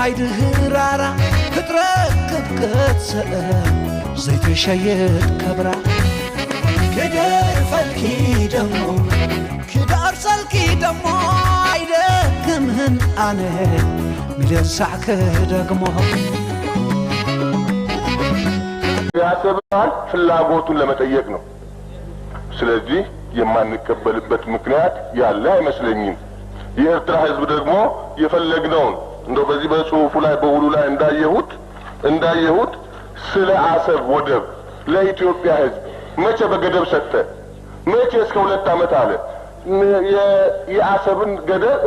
ሰማይ ድህራራ ክትረክብ ክትሰአል ዘይተሸየጥ ከብራ كدار فلكي دمو كدار سلكي دمو አይደክምህን አነ ሚሊዮን ሳዕከ ደግሞ ያሰብናል ፍላጎቱን ለመጠየቅ ነው። ስለዚህ የማንቀበልበት ምክንያት ያለ አይመስለኝም። የኤርትራ ህዝብ ደግሞ የፈለግነውን እንደው በዚህ በጽሁፉ ላይ በውሉ ላይ እንዳየሁት ስለ አሰብ ወደብ ለኢትዮጵያ ህዝብ መቼ በገደብ ሰጠ? መቼ እስከ 2 ዓመት አለ?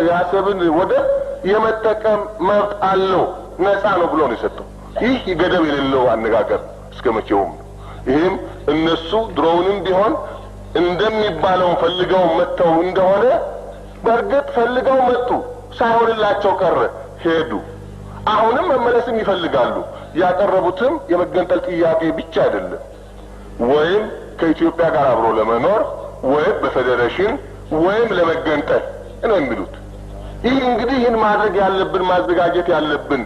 የአሰብን ወደብ የመጠቀም መብት አለው ነፃ ነው ብሎ ነው የሰጠው። ይህ ገደብ የሌለው አነጋገር እስከ መቼውም ነው። ይህም እነሱ ድሮውንም ቢሆን እንደሚባለው ፈልገው መጥተው እንደሆነ በርግጥ ፈልገው መጡ፣ ሳይሆንላቸው ቀረ ሄዱ። አሁንም መመለስም ይፈልጋሉ። ያቀረቡትም የመገንጠል ጥያቄ ብቻ አይደለም፣ ወይም ከኢትዮጵያ ጋር አብሮ ለመኖር ወይም በፌዴሬሽን ወይም ለመገንጠል ነው የሚሉት። ይህ እንግዲህ ይህን ማድረግ ያለብን ማዘጋጀት ያለብን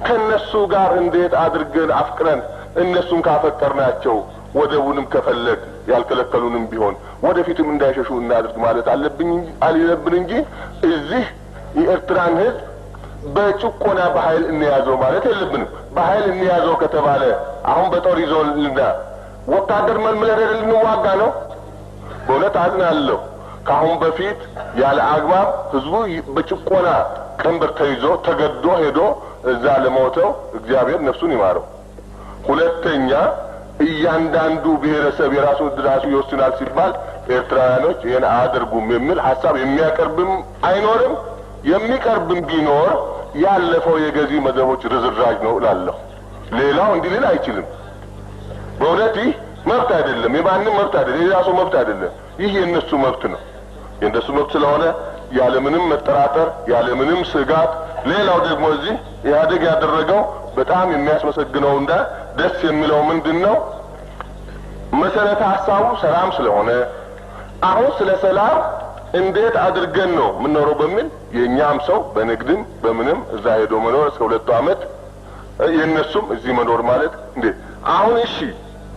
ከነሱ ጋር እንዴት አድርገን አፍቅረን እነሱን ካፈቀርናቸው ወደቡንም ከፈለግ ያልከለከሉንም ቢሆን ወደፊትም እንዳይሸሹ እናድርግ ማለት አለብን እንጂ እዚህ የኤርትራን ህዝብ በጭቆና በኃይል እንያዘው ማለት የለብንም። በኃይል እንያዘው ከተባለ አሁን በጦር ይዞልና ወታደር መልምለን ልንዋጋ ነው። በእውነት አዝናለሁ። ከአሁን በፊት ያለ አግባብ ህዝቡ በጭቆና ቀንበር ተይዞ ተገዶ ሄዶ እዛ ለሞተው እግዚአብሔር ነፍሱን ይማረው። ሁለተኛ እያንዳንዱ ብሔረሰብ የራሱን ድራሱ ይወስናል ሲባል ኤርትራውያኖች ይሄን አያደርጉም የሚል ሐሳብ የሚያቀርብም አይኖርም። የሚቀርብም ቢኖር ያለፈው የገዢ መደቦች ርዝራዥ ነው እላለሁ። ሌላው እንዲልን አይችልም። በእውነት ይህ መብት አይደለም፣ የማንም መብት አይደለም፣ የራሱ መብት አይደለም። ይህ የእነሱ መብት ነው። የእነሱ መብት ስለሆነ ያለምንም መጠራጠር ያለምንም ስጋት። ሌላው ደግሞ እዚህ ኢህአዴግ ያደረገው በጣም የሚያስመሰግነውና ደስ የሚለው ምንድነው? መሰረተ ሐሳቡ ሰላም ስለሆነ አሁን ስለ ሰላም እንዴት አድርገን ነው ምንኖረው በሚል የኛም ሰው በንግድም በምንም እዛ ሄዶ መኖር እስከ 2 ዓመት የነሱም እዚህ መኖር ማለት እንዴ አሁን እሺ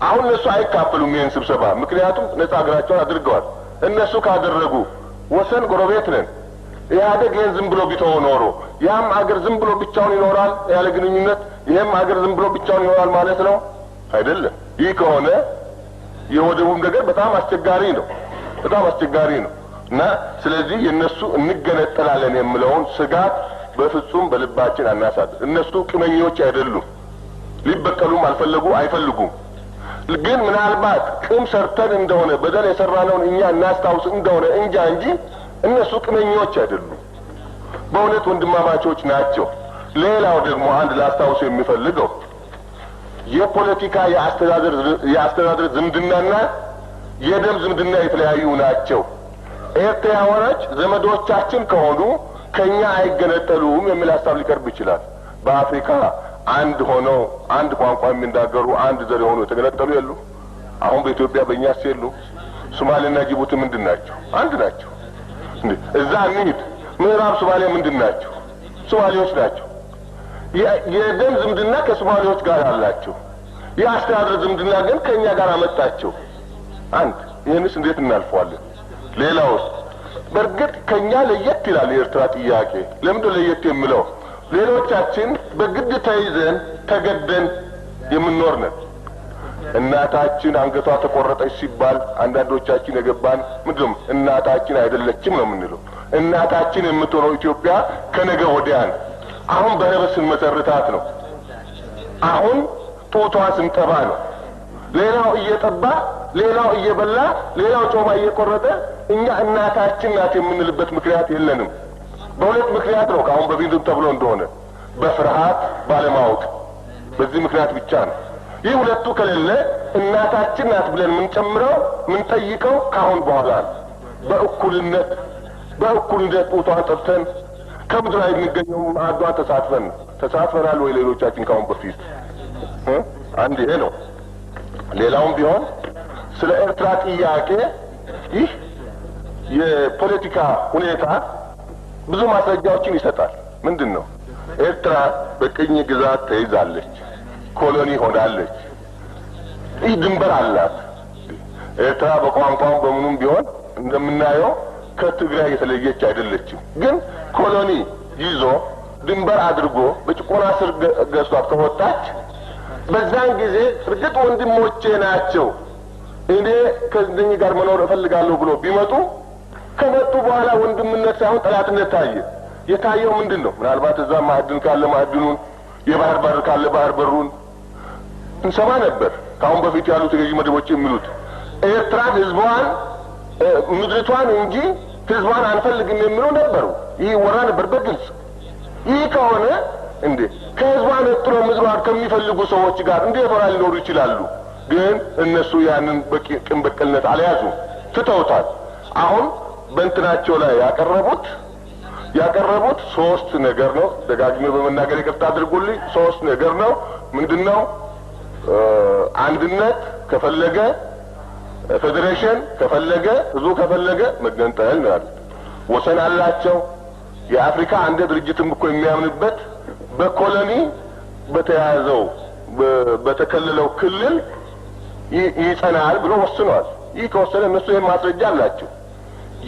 አሁን እነሱ አይካፈሉም ይሄን ስብሰባ፣ ምክንያቱም ነፃ አገራቸውን አድርገዋል። እነሱ ካደረጉ ወሰን ጎረቤት ነን። ኢህአዴግ ይሄን ዝም ብሎ ቢተው ኖሮ ያም አገር ዝም ብሎ ብቻውን ይኖራል ያለ ግንኙነት፣ ይሄም አገር ዝም ብሎ ብቻውን ይኖራል ማለት ነው አይደለም። ይህ ከሆነ የወደቡም ነገር በጣም አስቸጋሪ ነው፣ በጣም አስቸጋሪ ነው። እና ስለዚህ የነሱ እንገነጠላለን የሚለውን ስጋት በፍጹም በልባችን አናሳድር። እነሱ ቅመኞች አይደሉም፣ ሊበቀሉም አይፈልጉም። ግን ምናልባት ቅም ሰርተን እንደሆነ በደል የሰራነውን እኛ እናስታውስ እንደሆነ እንጂ እነሱ ቅመኞች አይደሉም፣ በእውነት ወንድማማቾች ናቸው። ሌላው ደግሞ አንድ ላስታውስ የሚፈልገው የፖለቲካ የአስተዳደር ዝምድናና የደም ዝምድና የተለያዩ ናቸው። ኤርትራውያኖች ዘመዶቻችን ከሆኑ ከኛ አይገነጠሉም የሚል ሐሳብ ሊቀርብ ይችላል። በአፍሪካ አንድ ሆነው አንድ ቋንቋ የሚናገሩ አንድ ዘር የሆኑ የተገነጠሉ የሉ? አሁን በኢትዮጵያ በእኛስ የሉ? ሶማሌና ጅቡቲ ምንድን ናቸው? አንድ ናቸው። እዛ እንሂድ፣ ምዕራብ ሶማሌ ምንድን ናቸው? ሶማሌዎች ናቸው። የደም ዝምድና ከሶማሌዎች ጋር አላቸው። የአስተዳደር ዝምድና ግን ከኛ ጋር አመጣቸው አንድ። ይህንስ እንዴት እናልፈዋለን? ሌላውስ በርግጥ ከኛ ለየት ይላል የኤርትራ ጥያቄ። ለምንድን ለየት የሚለው? ሌሎቻችን በግድ ተይዘን ተገደን የምንኖር ነን። እናታችን አንገቷ ተቆረጠች ሲባል አንዳንዶቻችን የገባን ምንድነው እናታችን አይደለችም ነው የምንለው። እናታችን የምትኖረው ኢትዮጵያ ከነገ ወዲያን አሁን በህብረት ስንመሰርታት ነው። አሁን ጡቷን ስንጠባ ነው። ሌላው እየጠባ ሌላው እየበላ ሌላው ጮማ እየቆረጠ እኛ እናታችን ናት የምንልበት ምክንያት የለንም። በሁለት ምክንያት ነው ካሁን በፊትም ተብሎ እንደሆነ በፍርሃት ባለማወቅ፣ በዚህ ምክንያት ብቻ ነው። ይህ ሁለቱ ከሌለ እናታችን ናት ብለን ምንጨምረው ምንጠይቀው ካሁን በኋላ በእኩልነት ጡቷን ጠብተን ከምድር ላይ የሚገኘው ማዕዷን ተሳትፈናል ወይ ሌሎቻችን ካሁን በፊት? አንድ ይሄ ነው። ሌላውም ቢሆን ስለ ኤርትራ ጥያቄ ይህ የፖለቲካ ሁኔታ ብዙ ማስረጃዎችን ይሰጣል። ምንድነው ኤርትራ በቅኝ ግዛት ተይዛለች፣ ኮሎኒ ሆናለች። ይህ ድንበር አላት። ኤርትራ በቋንቋው በምኑም ቢሆን እንደምናየው ከትግራይ የተለየች አይደለችም። ግን ኮሎኒ ይዞ ድንበር አድርጎ በጭቆና ስር ገዝቷት ከወጣች በዛን ጊዜ እርግጥ ወንድሞቼ ናቸው እኔ ከእነኚህ ጋር መኖር እፈልጋለሁ ብሎ ቢመጡ ከመጡ በኋላ ወንድምነት ሳይሆን ጠላትነት ታየ። የታየው ምንድን ነው? ምናልባት እዛ ማዕድን ካለ ማዕድኑን፣ የባህር በር ካለ ባህር በሩን እንሰማ ነበር። ከአሁን በፊት ያሉት የገዢ መደቦች የሚሉት ኤርትራን ህዝቧን ምድሪቷን እንጂ ህዝቧን አንፈልግም የሚሉ ነበሩ። ይህ ወራ ነበር በግልጽ። ይህ ከሆነ እንዴ ከህዝቧ ነጥሎ ምድሯን ከሚፈልጉ ሰዎች ጋር እንዴት ወራ ሊኖሩ ይችላሉ? ግን እነሱ ያንን በቂም በቀልነት አልያዙም፣ ትተውታል። አሁን በእንትናቸው ላይ ያቀረቡት ሶስት ነገር ነው። ደጋግሜ በመናገር ይቅርታ አድርጉልኝ። ሶስት ነገር ነው። ምንድነው? አንድነት ከፈለገ፣ ፌዴሬሽን ከፈለገ፣ ህዝቡ ከፈለገ መገንጠል ነው ያሉት። ወሰን አላቸው። የአፍሪካ አንድ ድርጅትም እኮ የሚያምንበት በኮሎኒ በተያዘው በተከለለው ክልል ይጸናል ብሎ ወስኗል። ይህ ከወሰነ እነሱ ይህን ማስረጃ አላቸው።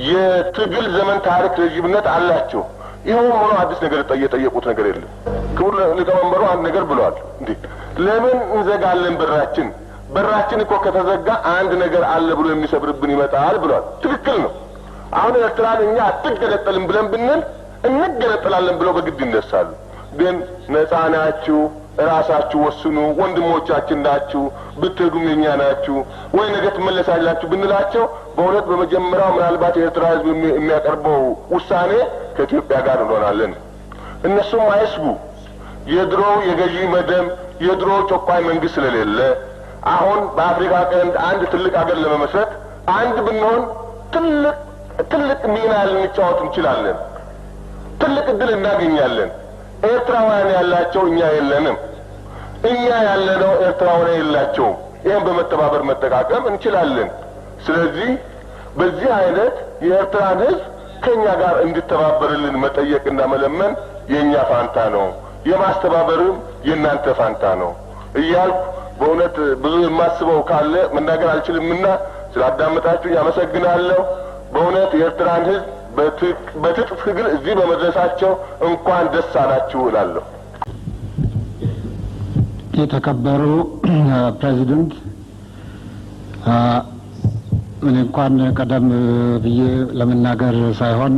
የትግል ዘመን ታሪክ ረዥምነት አላቸው። ይኸውም ሆኖ አዲስ ነገር የጠየቁት ነገር የለም። ክቡር ሊቀመንበሩ አንድ ነገር ብለዋል። እንዴ ለምን እንዘጋለን በራችን እኮ ከተዘጋ አንድ ነገር አለ ብሎ የሚሰብርብን ይመጣል ብለዋል። ትክክል ነው። አሁን ኤርትራን እኛ አትገነጠልም ብለን ብንል እንገነጠላለን ብለው በግድ ይነሳሉ። ግን ነፃ ናችሁ፣ ራሳችሁ ወስኑ፣ ወንድሞቻችን ናችሁ፣ ብትሄዱም የኛ ናችሁ ወይ ነገ ትመለሳላችሁ ብንላቸው በእውነት በመጀመሪያው ምናልባት የኤርትራ ህዝብ የሚያቀርበው ውሳኔ ከኢትዮጵያ ጋር እንሆናለን። እነሱም አይስጉ። የድሮ የገዢ መደብ የድሮ ጨቋኝ መንግስት ስለሌለ አሁን በአፍሪካ ቀንድ አንድ ትልቅ ሀገር ለመመስረት አንድ ብንሆን ትልቅ ሚና ልንጫወት እንችላለን። ትልቅ እድል እናገኛለን። ኤርትራውያን ያላቸው እኛ የለንም፣ እኛ ያለነው ኤርትራውያን የላቸውም። ይህን በመተባበር መጠቃቀም እንችላለን። ስለዚህ በዚህ አይነት የኤርትራን ህዝብ ከኛ ጋር እንድተባበርልን መጠየቅና መለመን የኛ ፋንታ ነው፣ የማስተባበርም የእናንተ ፋንታ ነው እያልኩ በእውነት ብዙ የማስበው ካለ መናገር አልችልምና ስላዳመጣችሁ ያመሰግናለሁ። በእውነት የኤርትራን ህዝብ በትጥቅ ትግል እዚህ በመድረሳቸው እንኳን ደስ አላችሁ እላለሁ። የተከበሩ ፕሬዚደንት፣ እኔ እንኳን ቀደም ብዬ ለመናገር ሳይሆን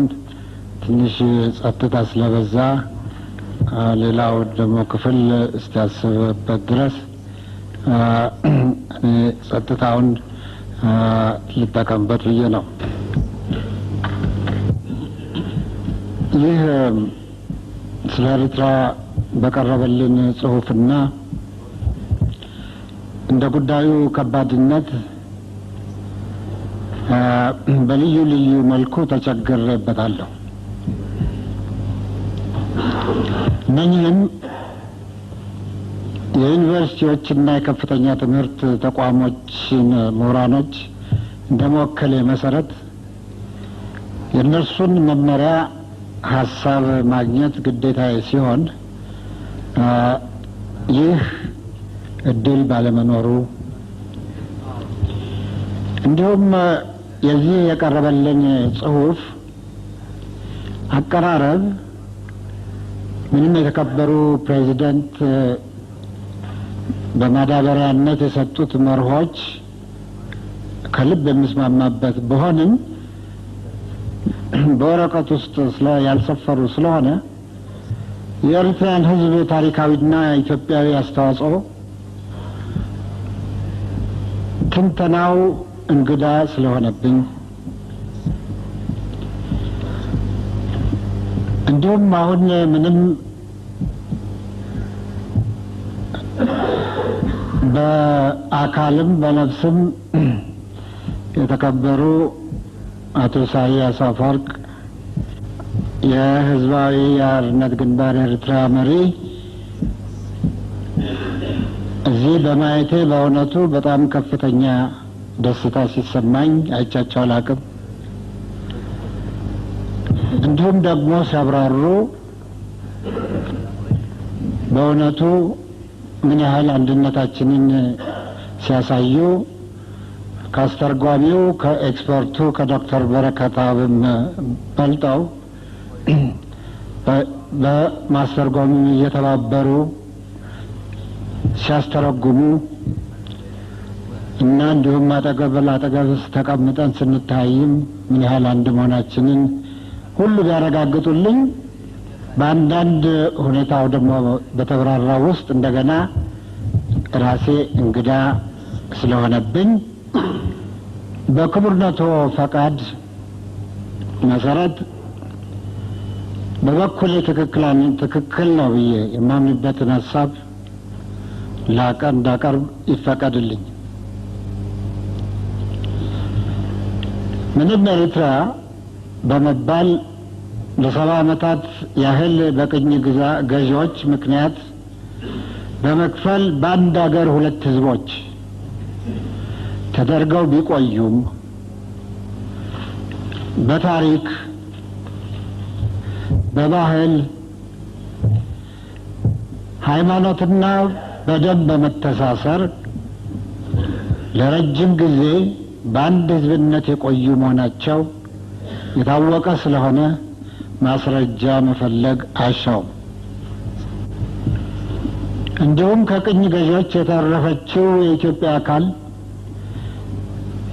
ትንሽ ጸጥታ ስለበዛ ሌላው ደግሞ ክፍል እስኪያስብበት ድረስ እኔ ጸጥታውን ልጠቀምበት ብዬ ነው። ይህ ስለ ኤርትራ በቀረበልን ጽሑፍና እንደ ጉዳዩ ከባድነት በልዩ ልዩ መልኩ ተቸግሬበታለሁ። እነኚህም የዩኒቨርሲቲዎችና የከፍተኛ ትምህርት ተቋሞችን ምሁራኖች እንደመወከሌ መሰረት የእነርሱን መመሪያ ሀሳብ ማግኘት ግዴታዬ ሲሆን ይህ እድል ባለመኖሩ እንዲሁም የዚህ የቀረበልን ጽሑፍ አቀራረብ ምንም የተከበሩ ፕሬዚደንት በማዳበሪያነት የሰጡት መርሆች ከልብ የሚስማማበት ቢሆንም በወረቀት ውስጥ ያልሰፈሩ ስለሆነ የኤርትራን ሕዝብ ታሪካዊና ኢትዮጵያዊ አስተዋጽኦ ትንተናው እንግዳ ስለሆነብኝ እንዲሁም አሁን ምንም በአካልም በነፍስም የተከበሩ አቶ ኢሳያስ አፈወርቅ የህዝባዊ የአርነት ግንባር ኤርትራ መሪ እዚህ በማየቴ በእውነቱ በጣም ከፍተኛ ደስታ ሲሰማኝ አይቻቸው አላቅም። እንዲሁም ደግሞ ሲያብራሩ በእውነቱ ምን ያህል አንድነታችንን ሲያሳዩ ከአስተርጓሚው ከኤክስፐርቱ ከዶክተር በረከታብም በልጠው በማስተርጓሚ እየተባበሩ ሲያስተረጉሙ እና እንዲሁም አጠገብ ለአጠገብ ተቀምጠን ስንታይም ምን ያህል አንድ መሆናችንን ሁሉ ቢያረጋግጡልኝ በአንዳንድ ሁኔታው ደግሞ በተብራራ ውስጥ እንደገና ራሴ እንግዳ ስለሆነብኝ በክቡርነቶ ፈቃድ መሰረት በበኩሌ ትክክል ነው ብዬ የማምንበትን ሀሳብ እንዳቀርብ ይፈቀድልኝ። ምንም ኤርትራ በመባል ለ70 ዓመታት ያህል በቅኝ ገዢዎች ምክንያት በመክፈል በአንድ ሀገር ሁለት ህዝቦች ተደርገው ቢቆዩም በታሪክ በባህል ሃይማኖትና በደም በመተሳሰር ለረጅም ጊዜ በአንድ ህዝብነት የቆዩ መሆናቸው የታወቀ ስለሆነ ማስረጃ መፈለግ አይሻውም። እንዲሁም ከቅኝ ገዢዎች የተረፈችው የኢትዮጵያ አካል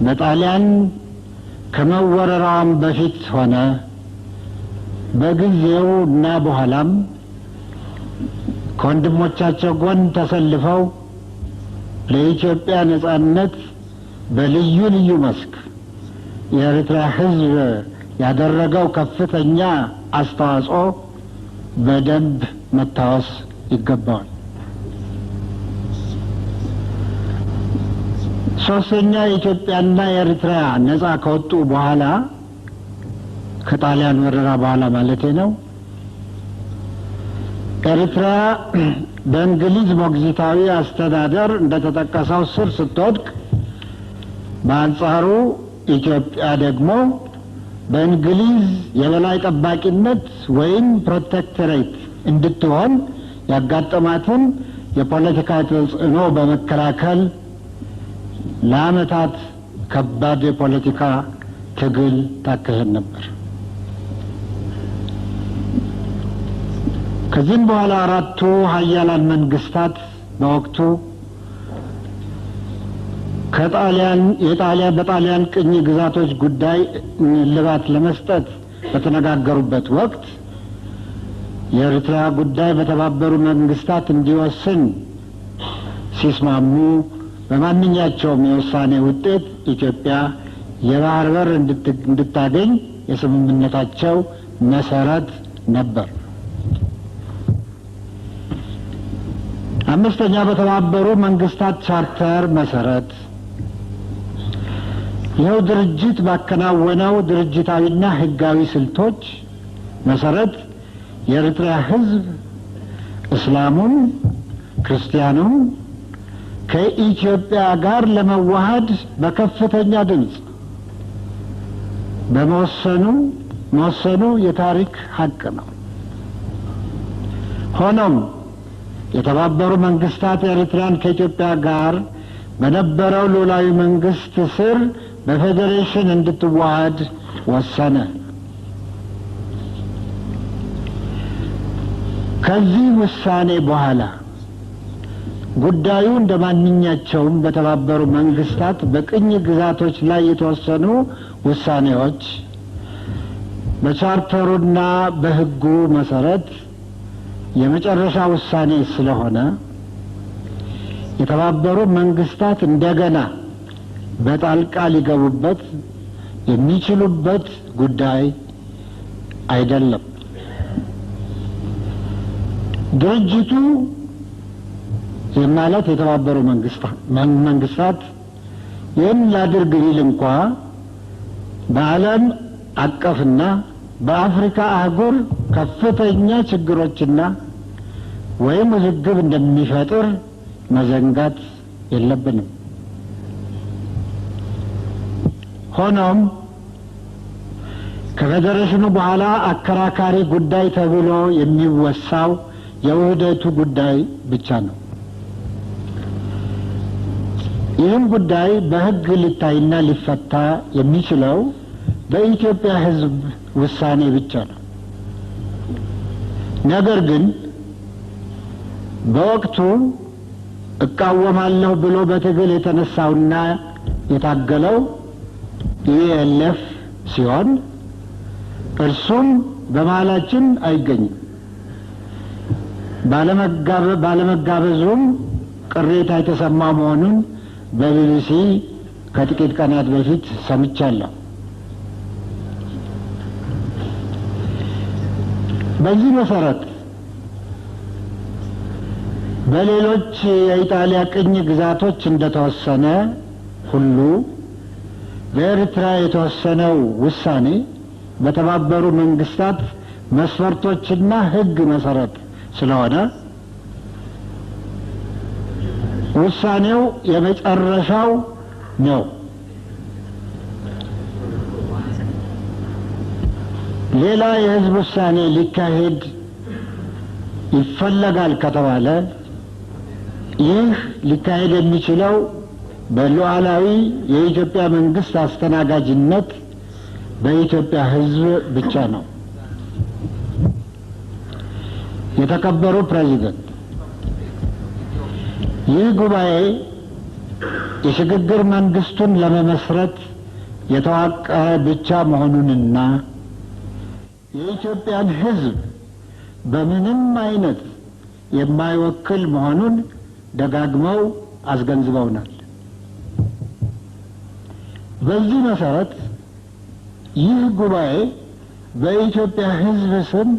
በጣሊያን ከመወረራም በፊት ሆነ በጊዜው እና በኋላም ከወንድሞቻቸው ጎን ተሰልፈው ለኢትዮጵያ ነጻነት በልዩ ልዩ መስክ የኤርትራ ህዝብ ያደረገው ከፍተኛ አስተዋጽኦ በደንብ መታወስ ይገባዋል። ሶስተኛ የኢትዮጵያና የኤርትራ ነጻ ከወጡ በኋላ ከጣሊያን ወረራ በኋላ ማለቴ ነው ኤርትራ በእንግሊዝ ሞግዚታዊ አስተዳደር እንደተጠቀሰው ስር ስትወድቅ በአንጻሩ ኢትዮጵያ ደግሞ በእንግሊዝ የበላይ ጠባቂነት ወይም ፕሮቴክቶሬት እንድትሆን ያጋጠማትን የፖለቲካ ተጽዕኖ በመከላከል ለዓመታት ከባድ የፖለቲካ ትግል ታካሄድ ነበር። ከዚህም በኋላ አራቱ ሀያላን መንግስታት በወቅቱ በጣሊያን ቅኝ ግዛቶች ጉዳይ እልባት ለመስጠት በተነጋገሩበት ወቅት የኤርትራ ጉዳይ በተባበሩ መንግስታት እንዲወስን ሲስማሙ በማንኛቸውም የውሳኔ ውጤት ኢትዮጵያ የባህር በር እንድታገኝ የስምምነታቸው መሰረት ነበር። አምስተኛ በተባበሩ መንግስታት ቻርተር መሰረት ይኸው ድርጅት ባከናወነው ድርጅታዊና ህጋዊ ስልቶች መሰረት የኤርትራ ህዝብ እስላሙን ክርስቲያኑን ከኢትዮጵያ ጋር ለመዋሃድ በከፍተኛ ድምፅ በመወሰኑ የታሪክ ሀቅ ነው። ሆኖም የተባበሩ መንግስታት ኤርትራን ከኢትዮጵያ ጋር በነበረው ሉዓላዊ መንግስት ስር በፌዴሬሽን እንድትዋሃድ ወሰነ። ከዚህ ውሳኔ በኋላ ጉዳዩ እንደማንኛቸውም በተባበሩ መንግስታት በቅኝ ግዛቶች ላይ የተወሰኑ ውሳኔዎች በቻርተሩና በህጉ መሰረት የመጨረሻ ውሳኔ ስለሆነ የተባበሩ መንግስታት እንደገና በጣልቃ ሊገቡበት የሚችሉበት ጉዳይ አይደለም። ድርጅቱ ማለት የተባበሩ መንግስታት ይህን ላድርግ ቢል እንኳ በዓለም አቀፍና በአፍሪካ አህጉር ከፍተኛ ችግሮችና ወይም ውዝግብ እንደሚፈጥር መዘንጋት የለብንም። ሆኖም ከፌዴሬሽኑ በኋላ አከራካሪ ጉዳይ ተብሎ የሚወሳው የውህደቱ ጉዳይ ብቻ ነው። ይህም ጉዳይ በሕግ ሊታይና ሊፈታ የሚችለው በኢትዮጵያ ሕዝብ ውሳኔ ብቻ ነው። ነገር ግን በወቅቱ እቃወማለሁ ብሎ በትግል የተነሳውና የታገለው ኢኤልኤፍ ሲሆን እርሱም በመሃላችን አይገኝም። ባለመጋበዙም ቅሬታ የተሰማ መሆኑን በቢቢሲ ከጥቂት ቀናት በፊት ሰምቻለሁ። በዚህ መሰረት በሌሎች የኢጣሊያ ቅኝ ግዛቶች እንደተወሰነ ሁሉ በኤርትራ የተወሰነው ውሳኔ በተባበሩ መንግስታት መስፈርቶችና ሕግ መሰረት ስለሆነ ውሳኔው የመጨረሻው ነው። ሌላ የሕዝብ ውሳኔ ሊካሄድ ይፈለጋል ከተባለ ይህ ሊካሄድ የሚችለው በሉዓላዊ የኢትዮጵያ መንግስት አስተናጋጅነት በኢትዮጵያ ሕዝብ ብቻ ነው። የተከበሩ ፕሬዚደንት፣ ይህ ጉባኤ የሽግግር መንግስቱን ለመመስረት የተዋቀረ ብቻ መሆኑንና የኢትዮጵያን ሕዝብ በምንም አይነት የማይወክል መሆኑን ደጋግመው አስገንዝበውናል። በዚህ መሰረት ይህ ጉባኤ በኢትዮጵያ ሕዝብ ስም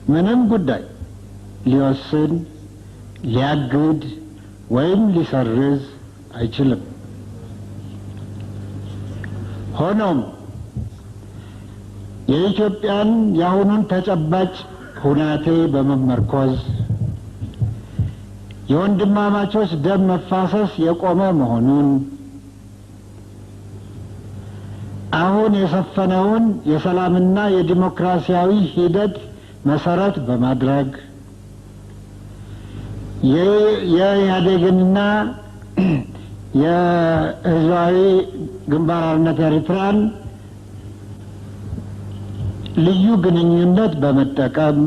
ምንም ጉዳይ ሊወስን፣ ሊያግድ ወይም ሊሰርዝ አይችልም። ሆኖም የኢትዮጵያን የአሁኑን ተጨባጭ ሁናቴ በመመርኮዝ የወንድማማቾች ደም መፋሰስ የቆመ መሆኑን፣ አሁን የሰፈነውን የሰላምና የዲሞክራሲያዊ ሂደት መሰረት በማድረግ የኢህአዴግንና የህዝባዊ ግንባር ሓርነት ኤርትራን ልዩ ግንኙነት በመጠቀም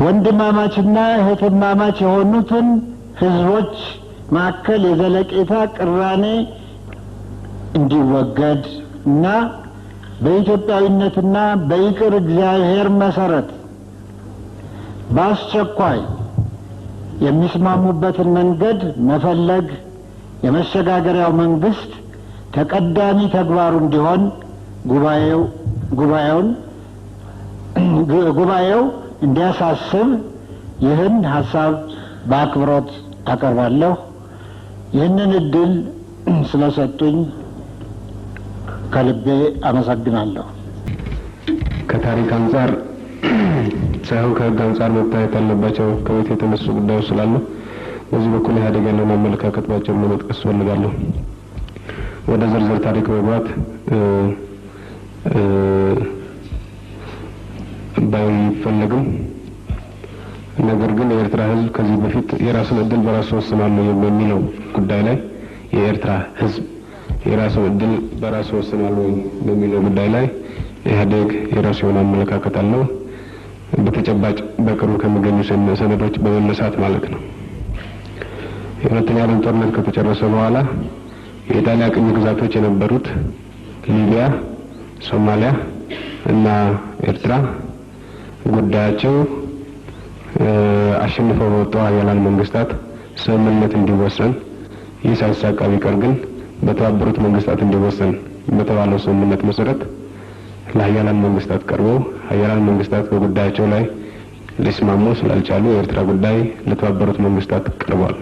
ወንድማማችና እህትማማች የሆኑትን ህዝቦች መካከል የዘለቄታ ቅራኔ እንዲወገድ እና በኢትዮጵያዊነትና በይቅር እግዚአብሔር መሰረት በአስቸኳይ የሚስማሙበትን መንገድ መፈለግ የመሸጋገሪያው መንግስት ተቀዳሚ ተግባሩ እንዲሆን ጉባኤው እንዲያሳስብ ይህን ሀሳብ በአክብሮት አቀርባለሁ። ይህንን እድል ስለሰጡኝ ከልቤ አመሰግናለሁ። ከታሪክ አንጻር ሳይሆን ከህግ አንጻር መታየት ያለባቸው ከቤት የተነሱ ጉዳዮች ስላሉ በዚህ በኩል ኢህአዴግ ያለውን አመለካከት ባጭሩ ለመጥቀስ እፈልጋለሁ። ወደ ዝርዝር ታሪክ መግባት ባይፈለግም ነገር ግን የኤርትራ ህዝብ ከዚህ በፊት የራሱን እድል በራሱ ወስናለሁ የሚለው ጉዳይ ላይ የኤርትራ ህዝብ የራሱን እድል በራሱ ወስናለሁ በሚለው ጉዳይ ላይ ኢህአዴግ የራሱ የሆነ አመለካከት አለው። በተጨባጭ በቅርቡ ከሚገኙ ሰነዶች በመነሳት ማለት ነው። የሁለተኛ ዓለም ጦርነት ከተጨረሰ በኋላ የኢጣሊያ ቅኝ ግዛቶች የነበሩት ሊቢያ፣ ሶማሊያ እና ኤርትራ ጉዳያቸው አሸንፈው በወጡ ኃያላን መንግስታት ስምምነት እንዲወሰን ይህ ሳይሳካ ቢቀር ግን በተባበሩት መንግስታት እንዲወሰን በተባለው ስምምነት መሰረት ለኃያላን መንግስታት ቀርበው ኃያላን መንግስታት በጉዳያቸው ላይ ሊስማሙ ስላልቻሉ የኤርትራ ጉዳይ ለተባበሩት መንግስታት ቀርቧል።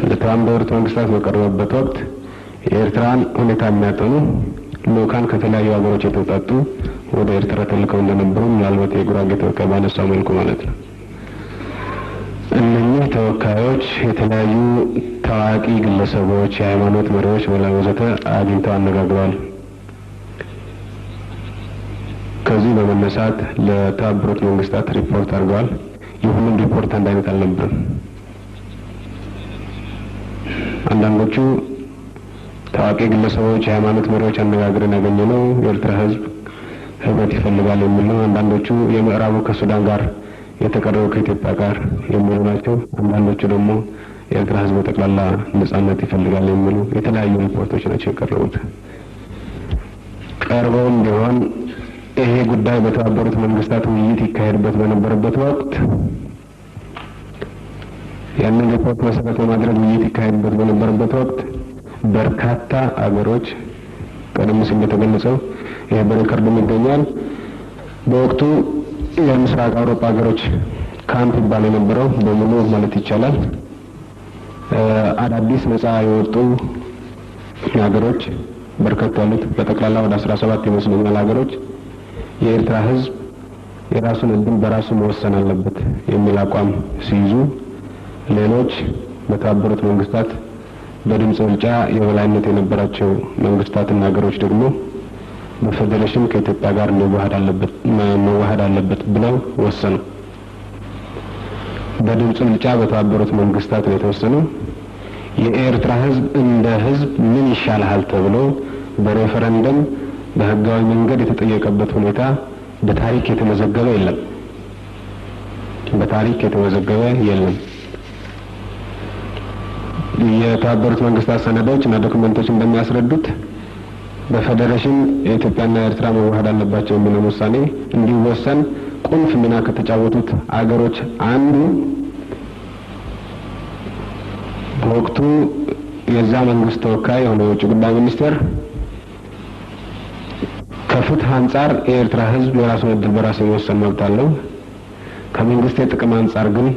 ለተባበሩት መንግስታት በቀረበበት ወቅት የኤርትራን ሁኔታ የሚያጠኑ ልኡካን ከተለያዩ ሀገሮች የተውጣጡ ወደ ኤርትራ ተልከው እንደነበሩ ምናልባት የጉራጌ ተወካይ ባነሳው መልኩ ማለት ነው። እነኚህ ተወካዮች የተለያዩ ታዋቂ ግለሰቦች፣ የሃይማኖት መሪዎች ወዘተ አግኝተው አነጋግረዋል። ከዚህ በመነሳት ለተባበሩት መንግስታት ሪፖርት አድርገዋል። የሁሉም ሪፖርት አንድ አይነት አልነበረም። አንዳንዶቹ ታዋቂ ግለሰቦች፣ የሃይማኖት መሪዎች አነጋግረን ያገኘነው የኤርትራ ህዝብ ህብረት ይፈልጋል የሚል ነው። አንዳንዶቹ የምዕራቡ ከሱዳን ጋር የተቀረው ከኢትዮጵያ ጋር የሚሉ ናቸው። አንዳንዶቹ ደግሞ የኤርትራ ህዝብ ጠቅላላ ነጻነት ይፈልጋል የሚሉ የተለያዩ ሪፖርቶች ናቸው የቀረቡት። ቀርበውም ቢሆን ይሄ ጉዳይ በተባበሩት መንግስታት ውይይት ይካሄድበት በነበረበት ወቅት ያንን ሪፖርት መሰረት በማድረግ ውይይት ይካሄድበት በነበረበት ወቅት በርካታ አገሮች ቀደም ሲል እንደተገለጸው ይሄ በሪከርድ ይገኛል። በወቅቱ የምስራቅ አውሮፓ ሀገሮች ካምፕ ይባል የነበረው በሙሉ ማለት ይቻላል አዳዲስ ነጻ የወጡ ሀገሮች በርከት ያሉት በጠቅላላ ወደ 17 ይመስለኛል ሀገሮች የኤርትራ ህዝብ የራሱን እድል በራሱ መወሰን አለበት የሚል አቋም ሲይዙ፣ ሌሎች በተባበሩት መንግስታት በድምጽ ብልጫ የበላይነት የነበራቸው መንግስታትና ሀገሮች ደግሞ በፌዴሬሽን ከኢትዮጵያ ጋር መዋሃድ አለበት ብለው ወሰኑ። በድምጽ ብልጫ በተባበሩት መንግስታት ነው የተወሰነው። የኤርትራ ህዝብ እንደ ህዝብ ምን ይሻላል ተብሎ በሬፈረንደም በህጋዊ መንገድ የተጠየቀበት ሁኔታ በታሪክ የተመዘገበ የለም። የተባበሩት መንግስታት ሰነዶች እና ዶክመንቶች እንደሚያስረዱት በፌዴሬሽን የኢትዮጵያና ኤርትራ መዋሃድ አለባቸው የሚለው ውሳኔ እንዲወሰን ቁልፍ ሚና ከተጫወቱት አገሮች አንዱ በወቅቱ የዛ መንግስት ተወካይ የሆነው የውጭ ጉዳይ ሚኒስቴር ከፍትህ አንጻር የኤርትራ ህዝብ የራሱን እድል በራሱ የመወሰን መብት አለው፣ ከመንግስት የጥቅም አንጻር ግን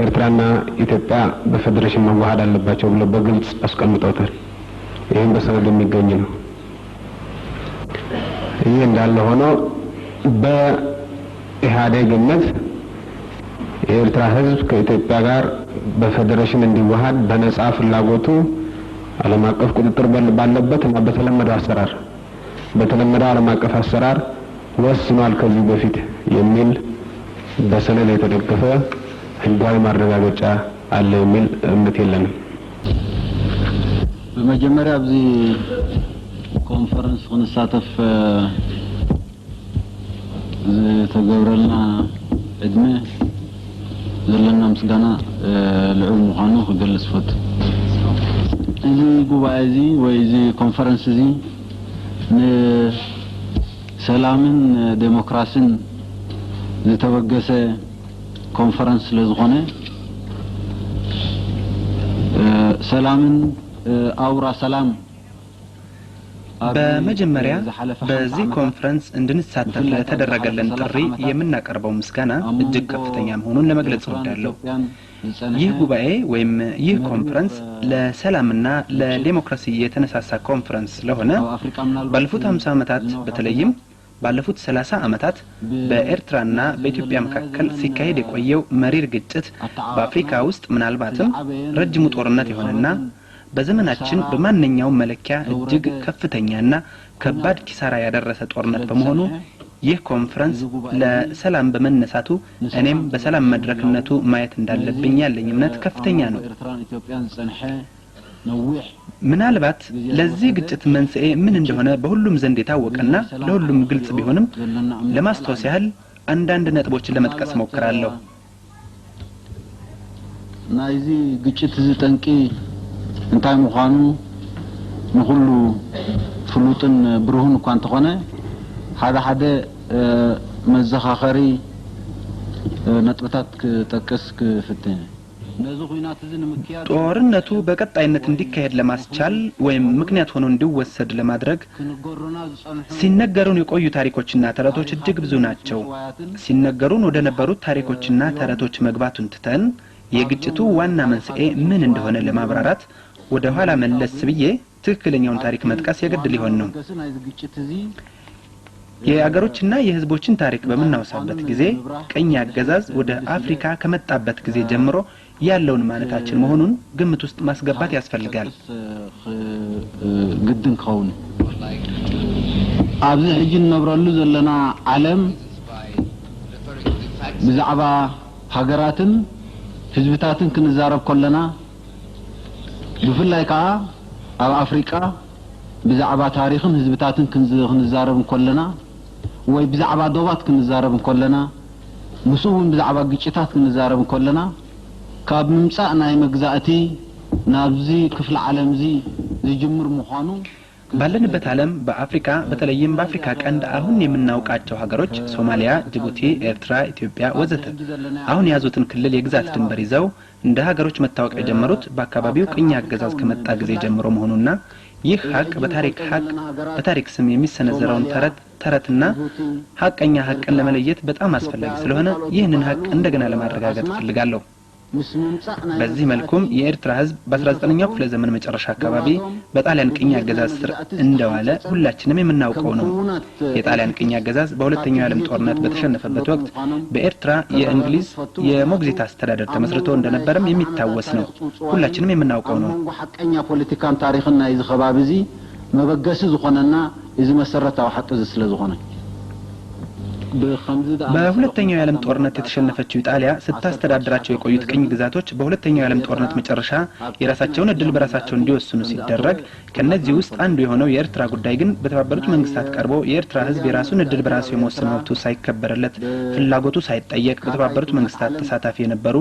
ኤርትራና ኢትዮጵያ በፌዴሬሽን መዋሃድ አለባቸው ብለው በግልጽ አስቀምጠውታል። ይህም በሰነድ የሚገኝ ነው። ይህ እንዳለ ሆኖ በኢህአዴግ ግምት የኤርትራ ህዝብ ከኢትዮጵያ ጋር በፌዴሬሽን እንዲዋሃድ በነጻ ፍላጎቱ ዓለም አቀፍ ቁጥጥር ባለበት እና በተለመደው ዓለም አቀፍ አሰራር ወስኗል ከዚህ በፊት የሚል በሰነድ የተደገፈ ህጋዊ ማረጋገጫ አለ የሚል እምነት የለንም። በመጀመሪያ በዚህ ኮንፈረንስ ክንሳተፍ ተገብረልና እድሜ ዘለና ምስጋና ልዑል ምዃኑ ክገልጽ ፈት እዚ ጉባኤ እዚ ወይ እዚ ኮንፈረንስ እዚ ንሰላምን ዴሞክራሲን ዝተበገሰ ኮንፈረንስ ስለዝኾነ ሰላምን አውራ ሰላም በመጀመሪያ በዚህ ኮንፈረንስ እንድንሳተፍ ለተደረገልን ጥሪ የምናቀርበው ምስጋና እጅግ ከፍተኛ መሆኑን ለመግለጽ እወዳለሁ። ይህ ጉባኤ ወይም ይህ ኮንፈረንስ ለሰላምና ለዲሞክራሲ የተነሳሳ ኮንፈረንስ ስለሆነ ባለፉት 50 ዓመታት በተለይም ባለፉት 30 ዓመታት በኤርትራና በኢትዮጵያ መካከል ሲካሄድ የቆየው መሪር ግጭት በአፍሪካ ውስጥ ምናልባትም ረጅሙ ጦርነት የሆነና በዘመናችን በማንኛው መለኪያ እጅግ ከፍተኛና ከባድ ኪሳራ ያደረሰ ጦርነት በመሆኑ ይህ ኮንፈረንስ ለሰላም በመነሳቱ እኔም በሰላም መድረክነቱ ማየት እንዳለብኝ ያለኝ እምነት ከፍተኛ ነው። ምናልባት ለዚህ ግጭት መንስኤ ምን እንደሆነ በሁሉም ዘንድ የታወቀና ለሁሉም ግልጽ ቢሆንም ለማስተዋወስ ያህል አንዳንድ ነጥቦችን ለመጥቀስ ሞክራለሁ። ናይዚ ግጭት ዝጠንቂ እንታይ ምዃኑ ንሁሉ ፍሉጥን ብሩህን እኳ እንተኾነ ሓደ መዘኻኸሪ ነጥብታት ክጠቅስ ክፍትህ ጦርነቱ በቀጣይነት እንዲካሄድ ለማስቻል ወይም ምክንያት ሆኖ እንዲወሰድ ለማድረግ ሲነገሩን የቆዩ ታሪኮችና ተረቶች እጅግ ብዙ ናቸው። ሲነገሩን ወደ ነበሩት ታሪኮችና ተረቶች መግባቱን ትተን የግጭቱ ዋና መንስኤ ምን እንደሆነ ለማብራራት ወደ ኋላ መለስ ብዬ ትክክለኛውን ታሪክ መጥቀስ የግድ ሊሆን ነው። የአገሮችና የህዝቦችን ታሪክ በመናወሳበት ጊዜ ቀኝ አገዛዝ ወደ አፍሪካ ከመጣበት ጊዜ ጀምሮ ያለውን ማለታችን መሆኑን ግምት ውስጥ ማስገባት ያስፈልጋል። ግድን ከሆነ ኣብዚ ሕጂ ንነብረሉ ዘለና ዓለም ብዛዕባ ሃገራትን ህዝብታትን ክንዛረብ ከለና ብፍላይ ከዓ ኣብ ኣፍሪቃ ብዛዕባ ታሪኽን ህዝብታትን ክንዛረብ ከለና ወይ ብዛዕባ ዶባት ክንዛረብ ከለና مسؤول بزعبا ግጭታት ክንዛረብ ከለና ካብ ምምጻእ ናይ መግዛእቲ ናብዚ ክፍለ ዓለም ዚ ዝጅምር ምዃኑ ባለንበት ዓለም በአፍሪካ በተለይም በአፍሪካ ቀንድ አሁን የምናውቃቸው ሀገሮች ሶማሊያ፣ ጅቡቲ፣ ኤርትራ፣ ኢትዮጵያ ወዘተ አሁን ያዙትን ክልል የግዛት ድንበር ይዘው እንደ ሀገሮች መታወቅ የጀመሩት በአካባቢው ቅኝ አገዛዝ ከመጣ ጊዜ ጀምሮ መሆኑና ይህ ሀቅ በታሪክ ስም የሚሰነዘረውን ተረትና ሀቀኛ ሀቅን ለመለየት በጣም አስፈላጊ ስለሆነ ይህንን ሀቅ እንደገና ለማረጋገጥ ፈልጋለሁ። በዚህ መልኩም የኤርትራ ህዝብ በ19ኛው ክፍለ ዘመን መጨረሻ አካባቢ በጣሊያን ቅኝ አገዛዝ ስር እንደዋለ ሁላችንም የምናውቀው ነው። የጣሊያን ቅኝ አገዛዝ በሁለተኛው የዓለም ጦርነት በተሸነፈበት ወቅት በኤርትራ የእንግሊዝ የሞግዚት አስተዳደር ተመስርቶ እንደነበረም የሚታወስ ነው። ሁላችንም የምናውቀው ነው። ሀቀኛ ፖለቲካን ታሪክና ይዝ ከባቢዚ መበገስ ዝኾነና እዚ መሰረታው ሐቅ ስለዝኾነ በሁለተኛው የዓለም ጦርነት የተሸነፈችው ኢጣሊያ ስታስተዳድራቸው የቆዩት ቅኝ ግዛቶች በሁለተኛው የዓለም ጦርነት መጨረሻ የራሳቸውን እድል በራሳቸው እንዲወስኑ ሲደረግ ከነዚህ ውስጥ አንዱ የሆነው የኤርትራ ጉዳይ ግን በተባበሩት መንግስታት ቀርቦ የኤርትራ ህዝብ የራሱን እድል በራሱ የመወሰን መብቱ ሳይከበረለት ፍላጎቱ ሳይጠየቅ በተባበሩት መንግስታት ተሳታፊ የነበሩ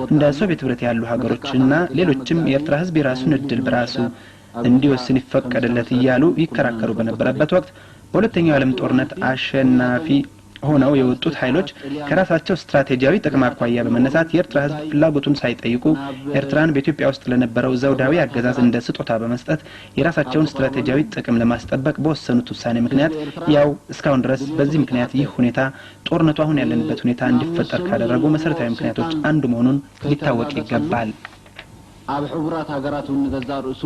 እንደ ሶቪየት ህብረት ያሉ ሀገሮችና ሌሎችም የኤርትራ ህዝብ የራሱን እድል በራሱ እንዲወስን ይፈቀድለት እያሉ ይከራከሩ በነበረበት ወቅት በሁለተኛው የዓለም ጦርነት አሸናፊ ሆነው የወጡት ኃይሎች ከራሳቸው ስትራቴጂያዊ ጥቅም አኳያ በመነሳት የኤርትራ ህዝብ ፍላጎቱን ሳይጠይቁ ኤርትራን በኢትዮጵያ ውስጥ ለነበረው ዘውዳዊ አገዛዝ እንደ ስጦታ በመስጠት የራሳቸውን ስትራቴጂያዊ ጥቅም ለማስጠበቅ በወሰኑት ውሳኔ ምክንያት ያው እስካሁን ድረስ በዚህ ምክንያት ይህ ሁኔታ ጦርነቱ አሁን ያለንበት ሁኔታ እንዲፈጠር ካደረጉ መሰረታዊ ምክንያቶች አንዱ መሆኑን ሊታወቅ ይገባል። ኣብ ሕቡራት ሀገራት ንገዛ ርእሱ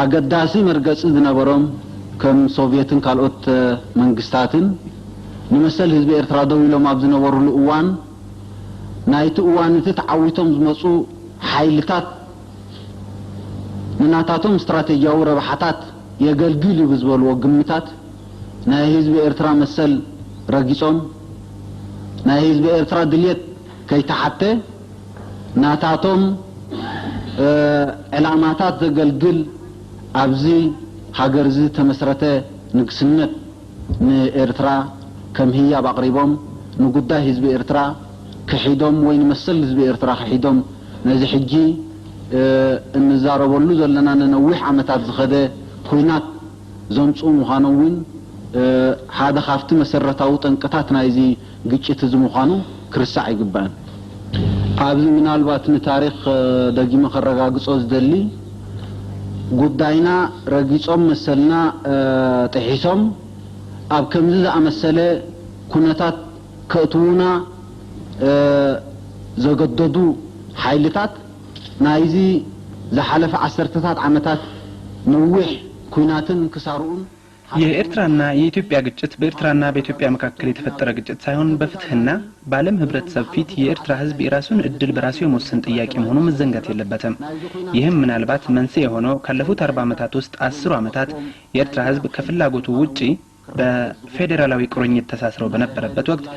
አገዳሲ መርገጽ ዝነበሮም ከም ሶቪየትን ካልኦት መንግስታትን ንመሰል ህዝብ ኤርትራ ደው ኢሎም ኣብ ዝነበሩሉ እዋን ናይቲ እዋን ተዓዊቶም ዝመጹ ኃይልታት ንናታቶም ስትራቴጂያዊ ረብሓታት የገልግሉ ብዝበልዎ ግምታት ናይ ህዝብ ኤርትራ መሰል ረጊጾም ናይ ህዝብ ኤርትራ ድልየት ከይተሓተ ናታቶም ዕላማታት ዘገልግል ኣብዚ ሀገር ዚ ተመስረተ ንግስነት ንኤርትራ ከም ህያብ አቅሪቦም ንጉዳይ ህዝብ ኤርትራ ከሂዶም ወይ መሰል ህዝብ ኤርትራ ከሂዶም ነዚ ሕጂ እንዛረበሉ ዘለና ነዊሕ ዓመታት ዝኸደ ኩናት ዘምፁ ምዃኖውን ሓደ ካፍቲ መሰረታዊ ጠንቅታት ናይዚ ግጭት እዚ ምዃኑ ክርስዕ ይግባእ። ኣብዚ ምናልባት ንታሪክ ደጊመ ከረጋግጾ ዝደሊ ጉዳይና ረጊጾም መሰልና ጥሒሶም ኣብ ከምዚ ዝኣመሰለ ኩነታት ከእትውና ዘገደዱ ኃይልታት ናይዚ ዝሓለፈ ዓሰርተታት ዓመታት ነዊሕ ኩናትን ክሳርኡን የኤርትራና የኢትዮጵያ ግጭት በኤርትራና በኢትዮጵያ መካከል የተፈጠረ ግጭት ሳይሆን በፍትህና በዓለም ህብረተሰብ ፊት የኤርትራ ህዝብ የራሱን እድል በራሱ የመወሰን ጥያቄ መሆኑ መዘንጋት የለበትም። ይህም ምናልባት መንስኤ የሆነው ካለፉት 40 ዓመታት ውስጥ 10 ዓመታት የኤርትራ ህዝብ ከፍላጎቱ ውጪ በፌዴራላዊ ቁርኝት ተሳስረው በነበረበት ወቅት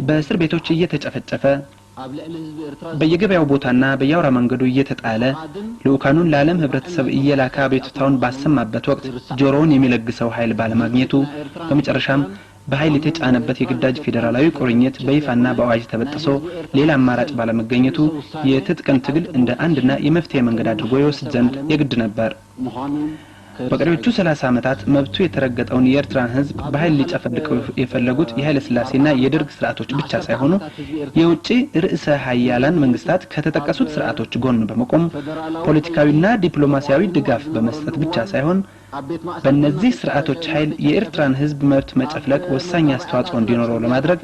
በእስር ቤቶች እየተጨፈጨፈ በየገበያው ቦታና በያውራ መንገዱ እየተጣለ ለኡካኑን ለዓለም ህብረተሰብ እየላካ ቤቱታውን ባሰማበት ወቅት ጆሮውን የሚለግሰው ኃይል ባለማግኘቱ በመጨረሻም በኃይል የተጫነበት የግዳጅ ፌዴራላዊ ቁርኝት በይፋና በአዋጅ ተበጥሶ ሌላ አማራጭ ባለመገኘቱ የትጥቅን ትግል እንደ አንድና የመፍትሄ መንገድ አድርጎ ይወስድ ዘንድ የግድ ነበር። በቀሪዎቹ 30 ዓመታት መብቱ የተረገጠውን የኤርትራን ህዝብ በኃይል ሊጨፈልቀው የፈለጉት የኃይለ ሥላሴና የደርግ ስርዓቶች ብቻ ሳይሆኑ የውጪ ርዕሰ ኃያላን መንግስታት ከተጠቀሱት ስርዓቶች ጎን በመቆም ፖለቲካዊና ዲፕሎማሲያዊ ድጋፍ በመስጠት ብቻ ሳይሆን በእነዚህ ስርዓቶች ኃይል የኤርትራን ህዝብ መብት መጨፍለቅ ወሳኝ አስተዋጽኦ እንዲኖረው ለማድረግ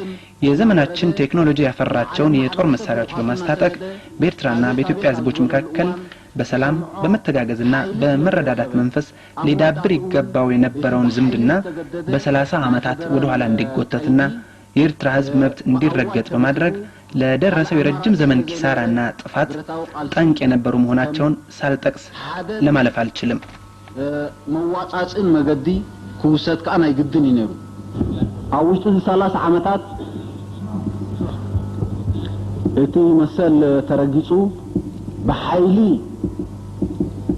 የዘመናችን ቴክኖሎጂ ያፈራቸውን የጦር መሳሪያዎች በማስታጠቅ በኤርትራና በኢትዮጵያ ህዝቦች መካከል በሰላም በመተጋገዝና በመረዳዳት መንፈስ ሊዳብር ይገባው የነበረውን ዝምድና በ30 ዓመታት ወደ ኋላ እንዲጎተትና የኤርትራ ህዝብ መብት እንዲረገጥ በማድረግ ለደረሰው የረጅም ዘመን ኪሳራና ጥፋት ጠንቅ የነበሩ መሆናቸውን ሳልጠቅስ ለማለፍ አልችልም። መዋጻጽን መገዲ ኩውሰት ከአና ይግድን ይነሩ አውሽቱ 30 ዓመታት እቲ መሰል ተረጊጹ በኃይሊ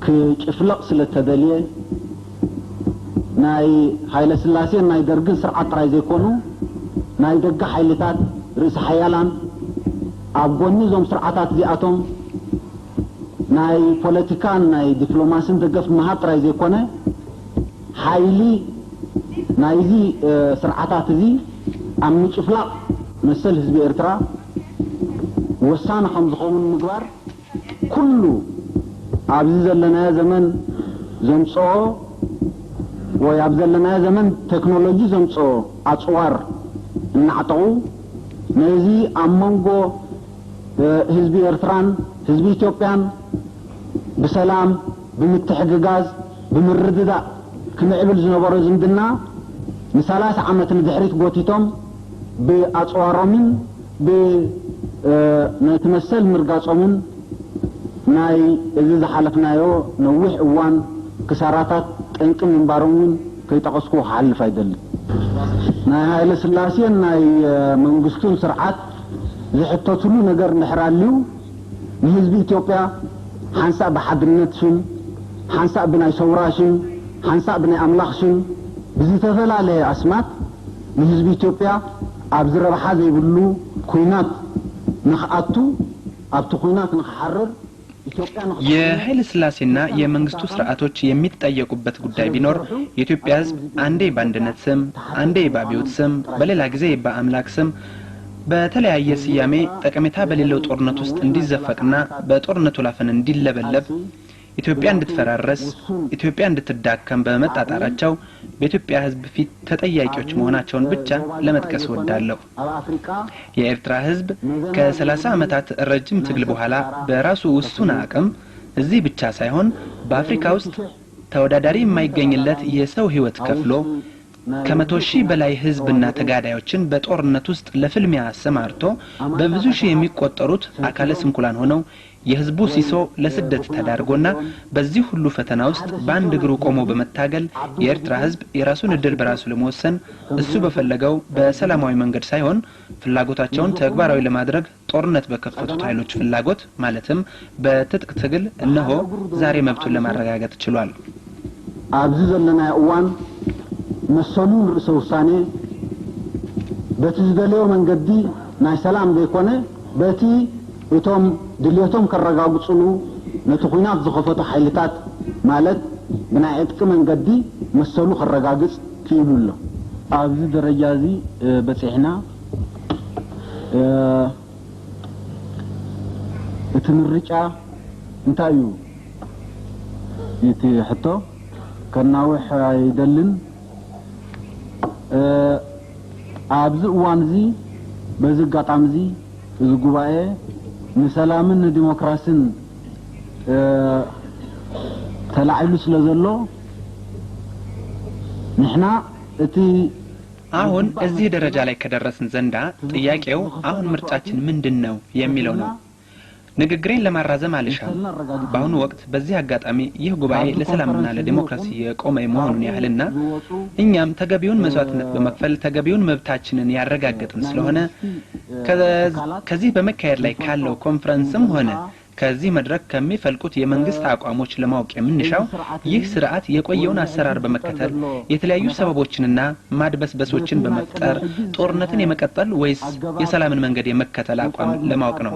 ከጭፍለቅ ስለተደልየ ናይ ኃይለ ስላሴ ናይ ደርግን ስርዓት ራይ ዘይኮኑ ናይ ደጋ ኃይልታት ርእስ ሓያላን ኣብ ጎኒ ዞም ስርዓታት ዚኣቶም ናይ ፖለቲካን ናይ ዲፕሎማሲን ደገፍ መሃጥ ራይ ዘይኮነ ኃይሊ ናይዚ ስርዓታት እዚ ኣብ ምጭፍላቅ መሰል ህዝቢ ኤርትራ ወሳነ ከም ዝኸውን ምግባር ኩሉ ኣብዚ ዘለና ዘመን ዘምጽኦ ወይ ኣብ ዘለና ዘመን ቴክኖሎጂ ዘምጽኦ ኣጽዋር እናዕጠቑ ነዚ ኣብ መንጎ ህዝቢ ኤርትራን ህዝቢ ኢትዮጵያን بسلام بمتحققاز بمرددا كمعبل زنبرو زمدنا مثلاث عامة دحريت قوتيتهم بأصوارمين نتمثل مرقاصومن ناي إذا حلفنايو نوح اوان كساراتات تنقم منبارون كي تقصكو حل فايدل ناي هاي السلاسية ناي منقستون سرعات زي حتوتلو نقر نحراليو نهزب إثيوبيا حنساء بحدرنتشن حنساء بناي سوراشن حنساء بناي أملاخشن بزي تفلالي أسمات نهزب إثيوبيا أبزر بحاجة يقولو كوينات نخأتو أبتو كوينات نخحرر የኃይለ ስላሴና የመንግስቱ ስርዓቶች የሚጠየቁበት ጉዳይ ቢኖር የኢትዮጵያ ህዝብ አንዴ ባንድነት ስም አንዴ ባቢዮት ስም በሌላ ጊዜ በአምላክ ስም በተለያየ ስያሜ ጠቀሜታ በሌለው ጦርነት ውስጥ እንዲዘፈቅና በጦርነቱ ላፈን እንዲለበለብ ኢትዮጵያ እንድትፈራረስ ኢትዮጵያ እንድትዳከም በመጣጣራቸው በኢትዮጵያ ህዝብ ፊት ተጠያቂዎች መሆናቸውን ብቻ ለመጥቀስ ወዳለሁ። የኤርትራ ህዝብ ከ30 ዓመታት ረጅም ትግል በኋላ በራሱ ውሱን አቅም እዚህ ብቻ ሳይሆን በአፍሪካ ውስጥ ተወዳዳሪ የማይገኝለት የሰው ህይወት ከፍሎ ከመቶ ሺህ በላይ ህዝብና ተጋዳዮችን በጦርነት ውስጥ ለፍልሚያ አሰማርቶ በብዙ ሺህ የሚቆጠሩት አካለ ስንኩላን ሆነው የህዝቡ ሲሶ ለስደት ተዳርጎና በዚህ ሁሉ ፈተና ውስጥ በአንድ እግሩ ቆሞ በመታገል የኤርትራ ህዝብ የራሱን እድል በራሱ ለመወሰን እሱ በፈለገው በሰላማዊ መንገድ ሳይሆን ፍላጎታቸውን ተግባራዊ ለማድረግ ጦርነት በከፈቱት ኃይሎች ፍላጎት ማለትም በትጥቅ ትግል እነሆ ዛሬ መብቱን ለማረጋገጥ ችሏል። ኣብዚ ዘለና እዋን መሰሉን ርዕሰ ውሳኔ በትዝደለው መንገዲ ናይ ሰላም ዘይኮነ በቲ እቶም ድልየቶም ከረጋግጽሉ ነቲ ኩናት ዝኸፈቱ ኃይልታት ማለት ብናይ ዕጥቂ መንገዲ መሰሉ ከረጋግጽ ክኢሉሎ ኣብዚ ደረጃ እዚ በጽሕና እቲ ምርጫ እንታይ እዩ እቲ ሕቶ ከናውሕ አይደልን ኣብዚ እዋን እዚ በዚ አጋጣሚ እዚ እዚ ጉባኤ ንሰላምን ዲሞክራሲን ተላዕሉ ስለዘሎ ንሕና እቲ አሁን እዚህ ደረጃ ላይ ከደረስን ዘንዳ ጥያቄው አሁን ምርጫችን ምንድነው የሚለው ነው። ንግግሬን ለማራዘም አልሻም። በአሁኑ ወቅት በዚህ አጋጣሚ ይህ ጉባኤ ለሰላምና ለዲሞክራሲ የቆመ መሆኑን ያህልና እኛም ተገቢውን መስዋዕትነት በመክፈል ተገቢውን መብታችንን ያረጋግጥን ስለሆነ ከዚህ በመካሄድ ላይ ካለው ኮንፈረንስም ሆነ ከዚህ መድረክ ከሚፈልቁት የመንግስት አቋሞች ለማወቅ የምንሻው ይህ ስርዓት የቆየውን አሰራር በመከተል የተለያዩ ሰበቦችንና ማድበስበሶችን በመፍጠር ጦርነትን የመቀጠል ወይስ የሰላምን መንገድ የመከተል አቋም ለማወቅ ነው።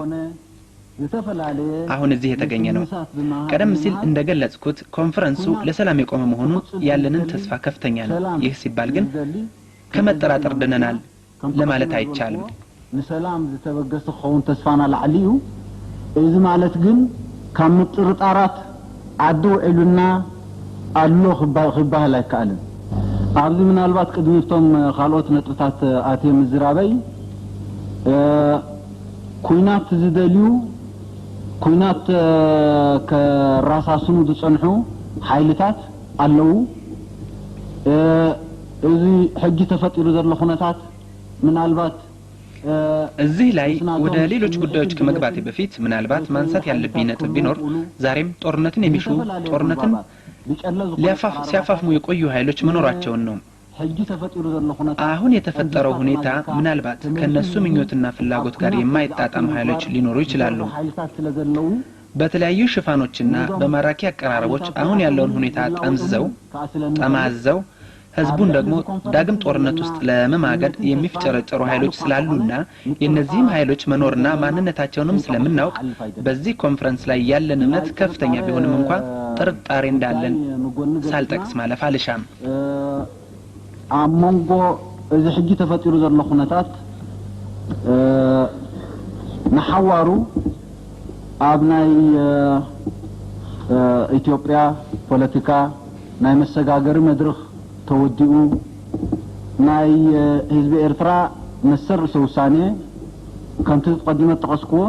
አሁን እዚህ የተገኘ ነው። ቀደም ሲል እንደገለጽኩት ኮንፈረንሱ ለሰላም የቆመ መሆኑ ያለንን ተስፋ ከፍተኛ ነው። ይህ ሲባል ግን ከመጠራጠር ድነናል ለማለት አይቻልም። ለሰላም ዝተበገሰ ኸውን ተስፋና ለዓሊዩ እዚ ማለት ግን ካብ ምጥርጣራት ዓዱ ዕሉና አሎ ክባህል አይከኣልን። ኣብዚ ምናልባት ቅድሚቶም ካልኦት ነጥብታት ኣትየ ምዝራበይ ኩናት ዝደልዩ ኩናት ከራሳስኑ ዝጸንሑ ኃይልታት አለው። እዚ ሕጂ ተፈጢሩ ዘሎ ኩነታት ምናልባት እዚህ ላይ ወደ ሌሎች ጉዳዮች ከመግባቴ በፊት ምናልባት ማንሳት ያለብኝ ነጥብ ቢኖር ዛሬም ጦርነትን የሚሹ ጦርነትን ሲያፋፍሙ የቆዩ ኃይሎች መኖራቸውን ነው። አሁን የተፈጠረው ሁኔታ ምናልባት ከነሱ ምኞትና ፍላጎት ጋር የማይጣጣም ኃይሎች ሊኖሩ ይችላሉ። በተለያዩ ሽፋኖችና በማራኪ አቀራረቦች አሁን ያለውን ሁኔታ ጠማዘው ህዝቡን ደግሞ ዳግም ጦርነት ውስጥ ለመማገድ የሚፍጨረጨሩ ኃይሎች ስላሉና የነዚህም ኃይሎች መኖርና ማንነታቸውንም ስለምናውቅ በዚህ ኮንፈረንስ ላይ ያለን እምነት ከፍተኛ ቢሆንም እንኳን ጥርጣሬ እንዳለን ሳልጠቅስ ማለፍ አልሻም። አሞንጎ እዚ ሕጂ ተፈጢሩ ዘሎ ኩነታት ንሓዋሩ ኣብ ናይ ኢትዮጵያ ፖለቲካ ናይ መሰጋገሪ መድረኽ ተወዲኡ ናይ ህዝቢ ኤርትራ መሰር ውሳኔ ከምቲ ተቀዲመ ተቀስክዎ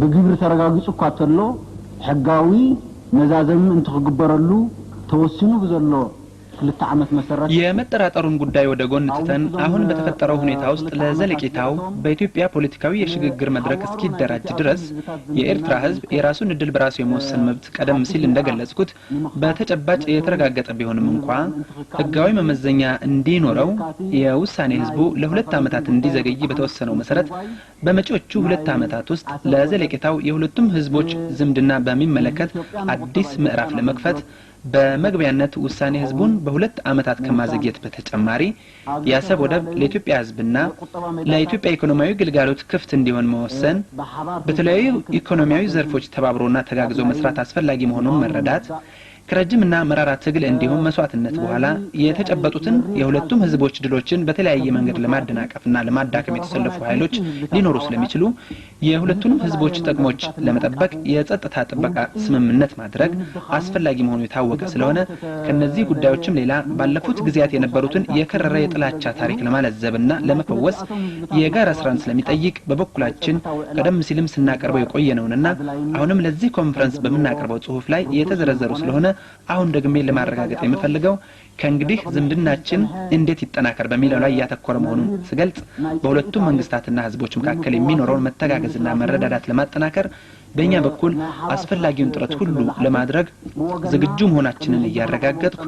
ብግብሪ ተረጋግጹ እኳ ተሎ ሕጋዊ መዛዘም እንትግበረሉ ተወሲኑ ብዘሎ የመጠራጠሩን ጉዳይ ወደ ጎን ትተን አሁን በተፈጠረው ሁኔታ ውስጥ ለዘለቂታው በኢትዮጵያ ፖለቲካዊ የሽግግር መድረክ እስኪደራጅ ድረስ የኤርትራ ህዝብ የራሱን እድል በራሱ የመወሰን መብት ቀደም ሲል እንደገለጽኩት በተጨባጭ የተረጋገጠ ቢሆንም እንኳን ህጋዊ መመዘኛ እንዲኖረው የውሳኔ ህዝቡ ለሁለት ዓመታት እንዲዘገይ በተወሰነው መሰረት በመጪዎቹ ሁለት ዓመታት ውስጥ ለዘለቂታው የሁለቱም ህዝቦች ዝምድና በሚመለከት አዲስ ምዕራፍ ለመክፈት በመግቢያነት ውሳኔ ህዝቡን በሁለት ዓመታት ከማዘግየት በተጨማሪ ያሰብ ወደብ ለኢትዮጵያ ህዝብና ለኢትዮጵያ ኢኮኖሚያዊ ግልጋሎት ክፍት እንዲሆን መወሰን በተለያዩ ኢኮኖሚያዊ ዘርፎች ተባብሮና ተጋግዞ መስራት አስፈላጊ መሆኑን መረዳት ከረጅምና መራራ ትግል እንዲሁም መስዋዕትነት በኋላ የተጨበጡትን የሁለቱም ህዝቦች ድሎችን በተለያየ መንገድ ለማደናቀፍና ለማዳከም የተሰለፉ ኃይሎች ሊኖሩ ስለሚችሉ የሁለቱንም ህዝቦች ጥቅሞች ለመጠበቅ የጸጥታ ጥበቃ ስምምነት ማድረግ አስፈላጊ መሆኑ የታወቀ ስለሆነ ከነዚህ ጉዳዮችም ሌላ ባለፉት ጊዜያት የነበሩትን የከረረ የጥላቻ ታሪክ ለማለዘብና ለመፈወስ የጋራ ስራን ስለሚጠይቅ በበኩላችን ቀደም ሲልም ስናቀርበው የቆየነውንና አሁንም ለዚህ ኮንፈረንስ በመናቀርበው ጽሁፍ ላይ የተዘረዘሩ ስለሆነ አሁን ደግሜ ለማረጋገጥ የምፈልገው ከእንግዲህ ዝምድናችን እንዴት ይጠናከር በሚለው ላይ ያተኮረ መሆኑን ስገልጽ በሁለቱም መንግስታትና ህዝቦች መካከል የሚኖረው መተጋገዝና መረዳዳት ለማጠናከር በእኛ በኩል አስፈላጊውን ጥረት ሁሉ ለማድረግ ዝግጁ መሆናችንን እያረጋገጥኩ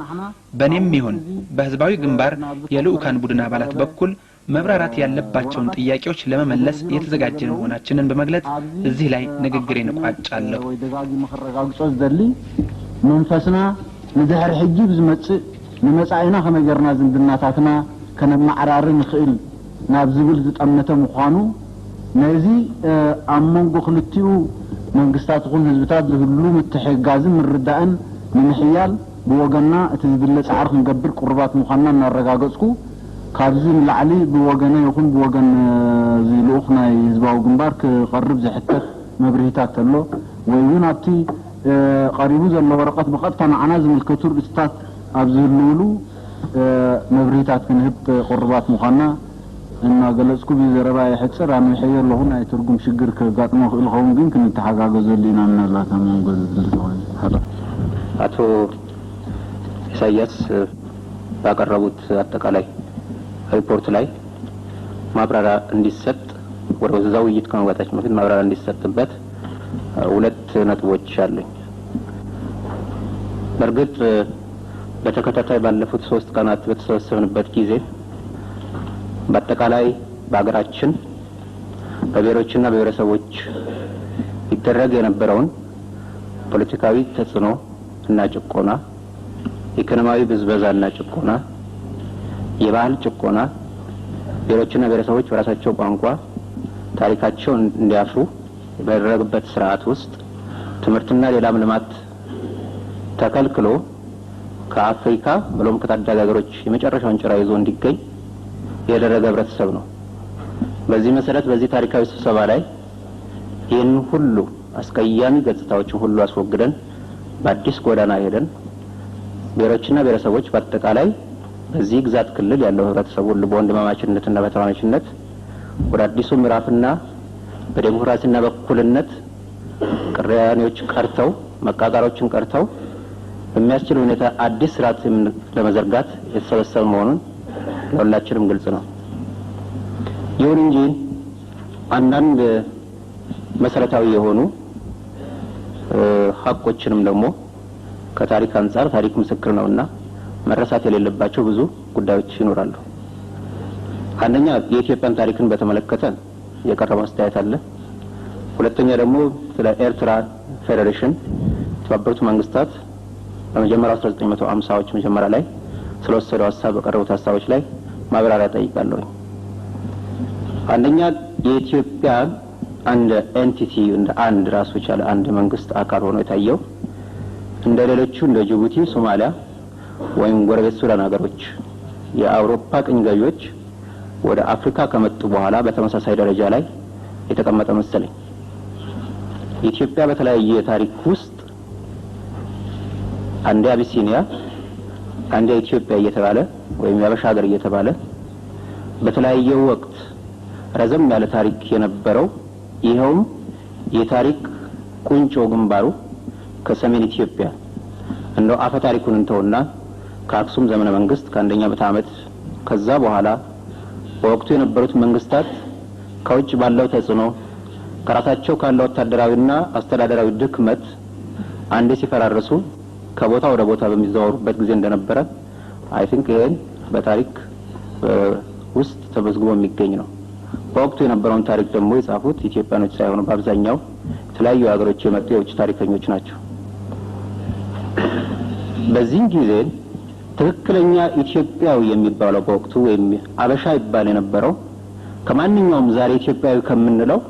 በእኔም ይሁን በህዝባዊ ግንባር የልኡካን ቡድን አባላት በኩል መብራራት ያለባቸውን ጥያቄዎች ለመመለስ የተዘጋጀ መሆናችንን በመግለጽ እዚህ ላይ ንግግሬን እቋጫለሁ። መንፈስና ንድሕሪ ሕጂ ብዝመጽእ ንመጻኢና ከመገርና ዝምድናታትና ከነማዕራር ንኽእል ናብ ዝብል ዝጠመተ ምዃኑ ነዚ ኣብ መንጎ ክልቲኡ መንግስታት ይኹን ህዝብታት ዝህሉ ምትሕጋዝን ምርዳእን ንምሕያል ብወገንና እቲ ዝድለ ጻዕሪ ክንገብር ቁርባት ምዃንና እናረጋገጽኩ ካብዚ ንላዕሊ ብወገነ ይኹን ብወገን ዝልኡኽ ናይ ህዝባዊ ግንባር ክቐርብ ዝሕተት መብርሂታት ተሎ ወይ እውን ኣብቲ قريبو ዘሎ ወረቀት በቀጥታ معنا ዝምልከቱ ርዕስታት ኣብ ዝህልውሉ መብሪታት ክንህብ ቁርባት ምዃንና እና ገለጽኩ ብዘረባ ይሕጽር ኣነ ሕየር ለሁ ናይ ትርጉም ሽግር ከጋጥሞ ክልኸውን ግን ክንተሓጋገዘሉ ኢና እናላታ መንገድ ዝልተዋል አቶ ኢሳያስ ባቀረቡት አጠቃላይ ሪፖርት ላይ ማብራሪያ እንዲሰጥ ወደ ወዛው ውይይት ከመግባታችን በፊት ማብራሪያ እንዲሰጥበት ሁለት ነጥቦች አሉኝ። በርግጥ በተከታታይ ባለፉት 3 ቀናት በተሰበሰብንበት ጊዜ በአጠቃላይ በአገራችን በብሔሮችና ብሔረሰቦች ይደረግ የነበረውን ፖለቲካዊ ተጽዕኖ እና ጭቆና፣ ኢኮኖሚያዊ ብዝበዛና ጭቆና፣ የባህል ጭቆና፣ ብሔሮችና ብሔረሰቦች በራሳቸው ቋንቋ ታሪካቸው እንዲያፍሩ በደረገበት ስርዓት ውስጥ ትምህርትና ሌላም ልማት ተከልክሎ ከአፍሪካ ብሎም ከታዳጊ ሀገሮች የመጨረሻውን ጭራ ይዞ እንዲገኝ የደረገ ህብረተሰብ ነው። በዚህ መሰረት በዚህ ታሪካዊ ስብሰባ ላይ ይህን ሁሉ አስቀያሚ ገጽታዎችን ሁሉ አስወግደን በአዲስ ጎዳና ሄደን ብሔሮችና ብሔረሰቦች በአጠቃላይ በዚህ ግዛት ክልል ያለው ህብረተሰብ ሁሉ በወንድማማችነትና በተዋናችነት ወደ አዲሱ ምዕራፍና በዲሞክራሲና በእኩልነት ቅራኔዎች ቀርተው መቃቃሮችን ቀርተው በሚያስችል ሁኔታ አዲስ ስርዓት ለመዘርጋት የተሰበሰበ መሆኑን ለሁላችንም ግልጽ ነው። ይሁን እንጂ አንዳንድ መሰረታዊ የሆኑ ሀቆችንም ደግሞ ከታሪክ አንጻር ታሪክ ምስክር ነውና መረሳት የሌለባቸው ብዙ ጉዳዮች ይኖራሉ። አንደኛ የኢትዮጵያን ታሪክን በተመለከተ የቀረበው አስተያየት አለ። ሁለተኛ ደግሞ ስለ ኤርትራ ፌዴሬሽን የተባበሩት መንግስታት በመጀመሪያው 1950ዎች መጀመሪያ ላይ ስለወሰደው ሐሳብ በቀረቡት ሐሳቦች ላይ ማብራሪያ ጠይቃለሁ። አንደኛ የኢትዮጵያ አንድ ኤንቲቲ እንደ አንድ ራሱ የቻለ አንድ መንግስት አካል ሆኖ የታየው እንደ ሌሎቹ እንደ ጅቡቲ፣ ሶማሊያ ወይም ጎረቤት ሱዳን ሀገሮች የአውሮፓ ቅኝ ገዢዎች ወደ አፍሪካ ከመጡ በኋላ በተመሳሳይ ደረጃ ላይ የተቀመጠ መሰለኝ። ኢትዮጵያ በተለያየ ታሪክ ውስጥ አንዴ አቢሲኒያ አንዴ ኢትዮጵያ እየተባለ ወይም የአበሻ ሀገር እየተባለ በተለያየ ወቅት ረዘም ያለ ታሪክ የነበረው ይሄውም የታሪክ ቁንጮ ግንባሩ ከሰሜን ኢትዮጵያ እንደው አፈ ታሪኩን እንተውና ከአክሱም ዘመነ መንግስት ከአንደኛ ምዕተ ዓመት ከዛ በኋላ በወቅቱ የነበሩት መንግስታት ከውጭ ባለው ተጽዕኖ ከራሳቸው ካለው ወታደራዊና አስተዳደራዊ ድክመት አንዴ ሲፈራረሱ ከቦታ ወደ ቦታ በሚዘዋወሩበት ጊዜ እንደነበረ አይ ቲንክ ይሄን በታሪክ ውስጥ ተመዝግቦ የሚገኝ ነው። በወቅቱ የነበረውን ታሪክ ደግሞ የጻፉት ኢትዮጵያኖች ሳይሆኑ በአብዛኛው የተለያዩ ሀገሮች የመጡ የውጭ ታሪከኞች ናቸው። በዚህ ጊዜ ትክክለኛ ኢትዮጵያዊ የሚባለው በወቅቱ ወይም አበሻ ይባል የነበረው ከማንኛውም ዛሬ ኢትዮጵያዊ ከምንለው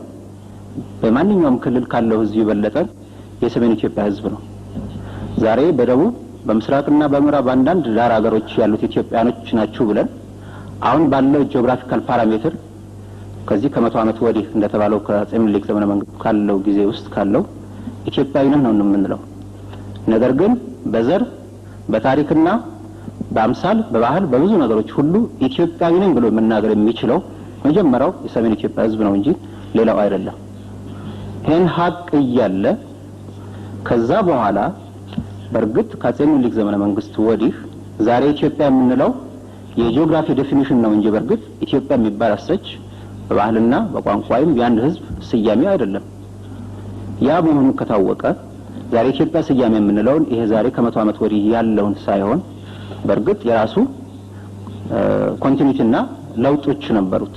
በማንኛውም ክልል ካለው ህዝብ የበለጠ የሰሜን ኢትዮጵያ ህዝብ ነው። ዛሬ በደቡብ በምስራቅና በምዕራብ አንዳንድ ዳር ሀገሮች ያሉት ኢትዮጵያኖች ናቸው ብለን አሁን ባለው ጂኦግራፊካል ፓራሜትር ከዚህ ከመቶ ዓመት ወዲህ እንደተባለው ከአፄ ምኒልክ ዘመነ መንግስት ካለው ጊዜ ውስጥ ካለው ኢትዮጵያዊ ነው የምንለው። ነገር ግን በዘር በታሪክና በአምሳል በባህል በብዙ ነገሮች ሁሉ ኢትዮጵያዊ ነኝ ብሎ መናገር የሚችለው መጀመሪያው የሰሜን ኢትዮጵያ ህዝብ ነው እንጂ ሌላው አይደለም። ይሄን ሀቅ እያለ ከዛ በኋላ በርግጥ ከአፄ ምኒልክ ዘመነ መንግስት ወዲህ ዛሬ ኢትዮጵያ የምንለው የጂኦግራፊ ዴፊኒሽን ነው እንጂ በርግጥ ኢትዮጵያ የሚባል አሰች በባህልና በቋንቋም የአንድ ህዝብ ስያሜ አይደለም። ያ መሆኑ ከታወቀ ዛሬ ኢትዮጵያ ስያሜ የምንለውን ይሄ ዛሬ ከመቶ ዓመት ወዲህ ያለውን ሳይሆን በርግጥ የራሱ ኮንቲኒቲና ለውጦች ነበሩት።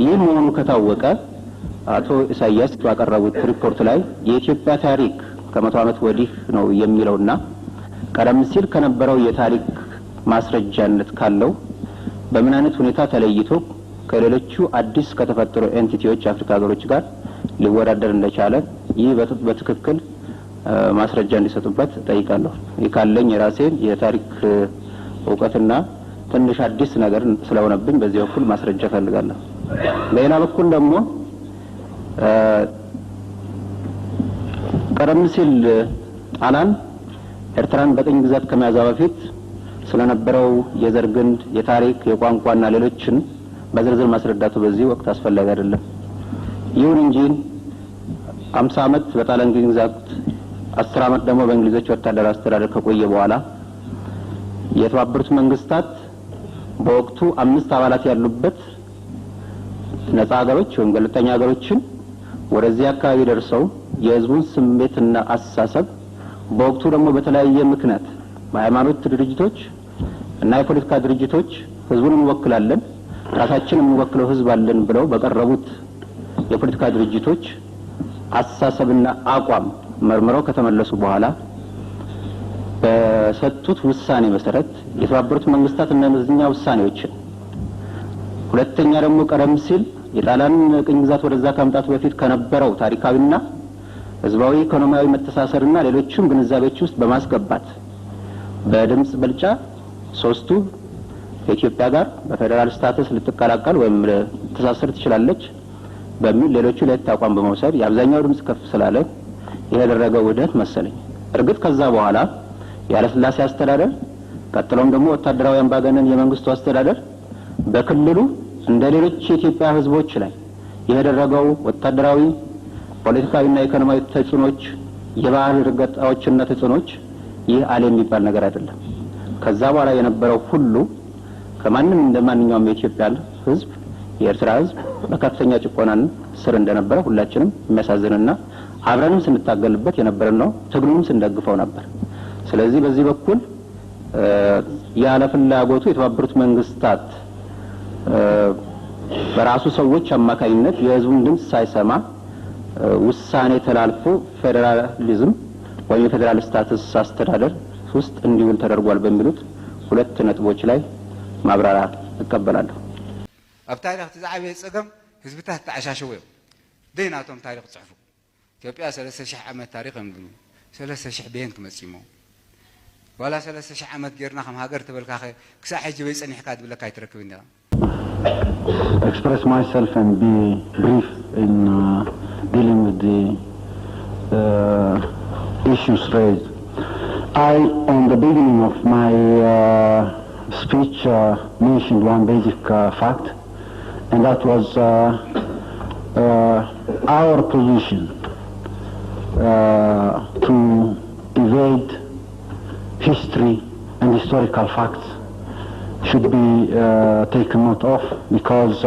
ይህ መሆኑ ከታወቀ አቶ ኢሳያስ ባቀረቡት ሪፖርት ላይ የኢትዮጵያ ታሪክ ከመቶ ዓመት ወዲህ ነው የሚለውና ቀደም ሲል ከነበረው የታሪክ ማስረጃነት ካለው በምን አይነት ሁኔታ ተለይቶ ከሌሎቹ አዲስ ከተፈጠሩ ኤንቲቲዎች አፍሪካ ሀገሮች ጋር ሊወዳደር እንደቻለ ይህ በትክክል ማስረጃ እንዲሰጡበት ጠይቃለሁ። ይካለኝ የራሴን የታሪክ ዕውቀትና ትንሽ አዲስ ነገር ስለሆነብኝ በዚህ በኩል ማስረጃ ፈልጋለሁ። በሌላ በኩል ደግሞ ቀደም ሲል ጣሊያን ኤርትራን በቅኝ ግዛት ከመያዟ በፊት ስለነበረው የዘር ግንድ የታሪክ የቋንቋና ሌሎችን በዝርዝር ማስረዳቱ በዚህ ወቅት አስፈላጊ አይደለም። ይሁን እንጂ 50 ዓመት በጣሊያን ቅኝ ግዛት 10 ዓመት ደግሞ በእንግሊዞች ወታደራዊ አስተዳደር ከቆየ በኋላ የተባበሩት መንግስታት በወቅቱ 5 አባላት ያሉበት ነፃ ሀገሮች ወይም ገለልተኛ ሀገሮችን ወደዚህ አካባቢ ደርሰው የህዝቡን ስሜትና አስተሳሰብ በወቅቱ ደግሞ በተለያየ ምክንያት በሃይማኖት ድርጅቶች እና የፖለቲካ ድርጅቶች ህዝቡን እንወክላለን ራሳችንን እንወክለው ህዝብ አለን ብለው በቀረቡት የፖለቲካ ድርጅቶች አስተሳሰብና አቋም መርምረው ከተመለሱ በኋላ በሰጡት ውሳኔ መሰረት የተባበሩት መንግስታት እነዚህኛ ውሳኔዎችን ሁለተኛ ደግሞ ቀደም ሲል የጣሊያን ቅኝ ግዛት ወደዛ ከመምጣቱ በፊት ከነበረው ታሪካዊና ህዝባዊ ኢኮኖሚያዊ መተሳሰርና ሌሎችም ግንዛቤዎች ውስጥ በማስገባት በድምጽ ብልጫ ሶስቱ ከኢትዮጵያ ጋር በፌደራል ስታተስ ልትቀላቀል ወይም ልትተሳሰር ትችላለች በሚል ሌሎቹ ለየት አቋም በመውሰድ የአብዛኛው ድምጽ ከፍ ስላለ ያደረገው ውህደት መሰለኝ። እርግጥ ከዛ በኋላ ያለ ስላሴ አስተዳደር ቀጥሎም ደግሞ ወታደራዊ አምባገነን የመንግስቱ አስተዳደር በክልሉ እንደ ሌሎች የኢትዮጵያ ህዝቦች ላይ ያደረገው ወታደራዊ ፖለቲካዊና ኢኮኖሚያዊ ተጽዕኖች የባህል ረገጣዎችና ተጽዕኖች ይህ አለ የሚባል ነገር አይደለም። ከዛ በኋላ የነበረው ሁሉ ከማንም እንደማንኛውም የኢትዮጵያ ህዝብ የኤርትራ ህዝብ በከፍተኛ ጭቆናን ስር እንደነበረ ሁላችንም የሚያሳዝንና አብረንም ስንታገልበት የነበረን ነው ትግሉንም ስንደግፈው ነበር ስለዚህ በዚህ በኩል ያለ ፍላጎቱ የተባበሩት መንግስታት በራሱ ሰዎች አማካይነት የህዝቡን ድምጽ ሳይሰማ ውሳኔ ተላልፎ ፌደራሊዝም ወይ የፌደራል ስታተስ አስተዳደር ውስጥ እንዲውል ተደርጓል በሚሉት ሁለት ነጥቦች ላይ ማብራሪያ እቀበላለሁ ኣብ ታሪኽ ተዛዕበየ ጸገም ህዝብታት ተዓሻሸው እዮም ደይናቶም ታሪኽ ጽሑፉ ኢትዮጵያ 3000 ዓመት ታሪኽ እንብሉ 3000 ቤን ክመጽሞ ወላ 3000 ዓመት ጌርና ከም ሃገር ተበልካኸ ክሳዕ ሕጂ በይጸኒሕካ ድብለካ ይትረክብና express myself and be brief in dealing with the issues raised. I, on the beginning of my speech, mentioned one basic fact, and that was our position to evade history and historical facts should be taken note of because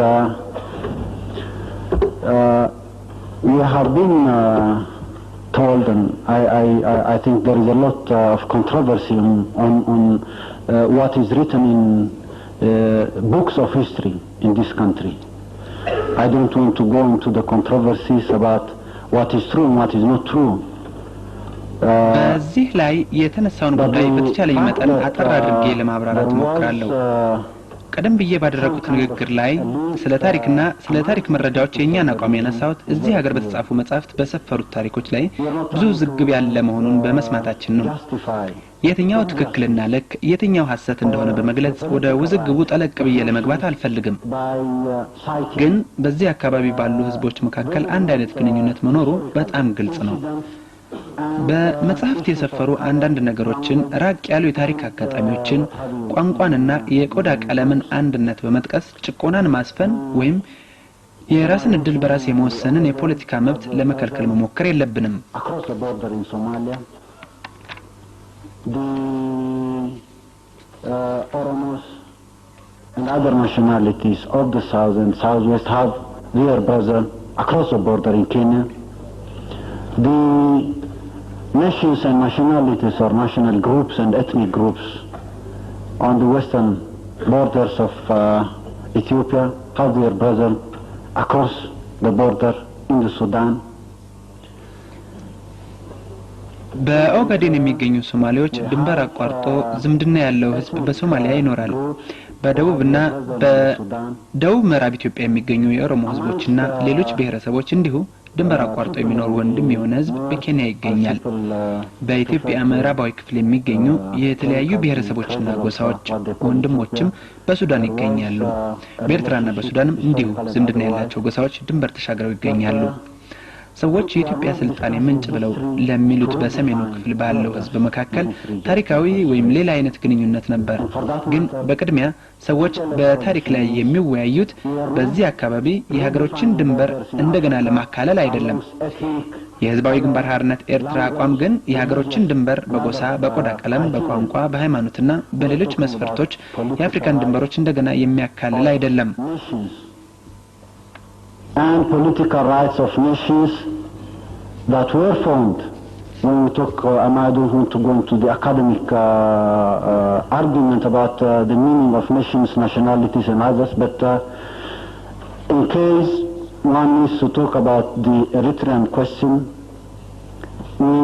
we have been told, and I think there is a lot of controversy on what is written in books of history in this country. I don't want to go into the controversies about what is true and what is not true. በዚህ ላይ የተነሳውን ጉዳይ በተቻለኝ መጠን አጠር አድርጌ ለማብራራት ሞክራለሁ ቀደም ብዬ ባደረኩት ንግግር ላይ ስለ ታሪክና ስለ ታሪክ መረጃዎች የኛን አቋም ያነሳሁት እዚህ ሀገር በተጻፉ መጻሕፍት በሰፈሩት ታሪኮች ላይ ብዙ ዝግብ ያለ መሆኑን በመስማታችን ነው የትኛው ትክክልና ልክ የትኛው ሐሰት እንደሆነ በመግለጽ ወደ ውዝግቡ ጠለቅ ብዬ ለመግባት አልፈልግም ግን በዚህ አካባቢ ባሉ ህዝቦች መካከል አንድ አይነት ግንኙነት መኖሩ በጣም ግልጽ ነው በመጽሐፍት የሰፈሩ አንዳንድ ነገሮችን ራቅ ያሉ የታሪክ አጋጣሚዎችን ቋንቋንና የቆዳ ቀለምን አንድነት በመጥቀስ ጭቆናን ማስፈን ወይም የራስን እድል በራስ የመወሰንን የፖለቲካ መብት ለመከልከል መሞከር የለብንም Oromos and other nationalities of the south and southwest have their brother across the border in Kenya the nations and nationalities or national groups and ethnic groups on the western borders of Ethiopia have their brother across the border in the Sudan. በኦጋዴን የሚገኙ ሶማሌዎች ድንበር አቋርጦ ዝምድና ያለው ህዝብ በሶማሊያ ይኖራል በደቡብና በደቡብ ምዕራብ ኢትዮጵያ የሚገኙ የኦሮሞ ህዝቦችና ሌሎች ብሔረሰቦች እንዲሁ ድንበር አቋርጦ የሚኖር ወንድም የሆነ ህዝብ በኬንያ ይገኛል በኢትዮጵያ ምዕራባዊ ክፍል የሚገኙ የተለያዩ ብሔረሰቦችና ጎሳዎች ወንድሞችም በሱዳን ይገኛሉ በኤርትራና በሱዳንም እንዲሁ ዝምድና ያላቸው ጎሳዎች ድንበር ተሻግረው ይገኛሉ ሰዎች የኢትዮጵያ ስልጣኔ ምንጭ ብለው ለሚሉት በሰሜኑ ክፍል ባለው ህዝብ መካከል ታሪካዊ ወይም ሌላ አይነት ግንኙነት ነበር ግን በቅድሚያ ሰዎች በታሪክ ላይ የሚወያዩት በዚህ አካባቢ የሀገሮችን ድንበር እንደገና ለማካለል አይደለም የህዝባዊ ግንባር ሓርነት ኤርትራ አቋም ግን የሀገሮችን ድንበር በጎሳ በቆዳ ቀለም በቋንቋ በሃይማኖትና በሌሎች መስፈርቶች የአፍሪካን ድንበሮች እንደገና የሚያካልል አይደለም and political rights of nations that were formed when we talk I don't want to go into the academic argument about the meaning of nations nationalities and others but in case one needs to talk about the Eritrean question we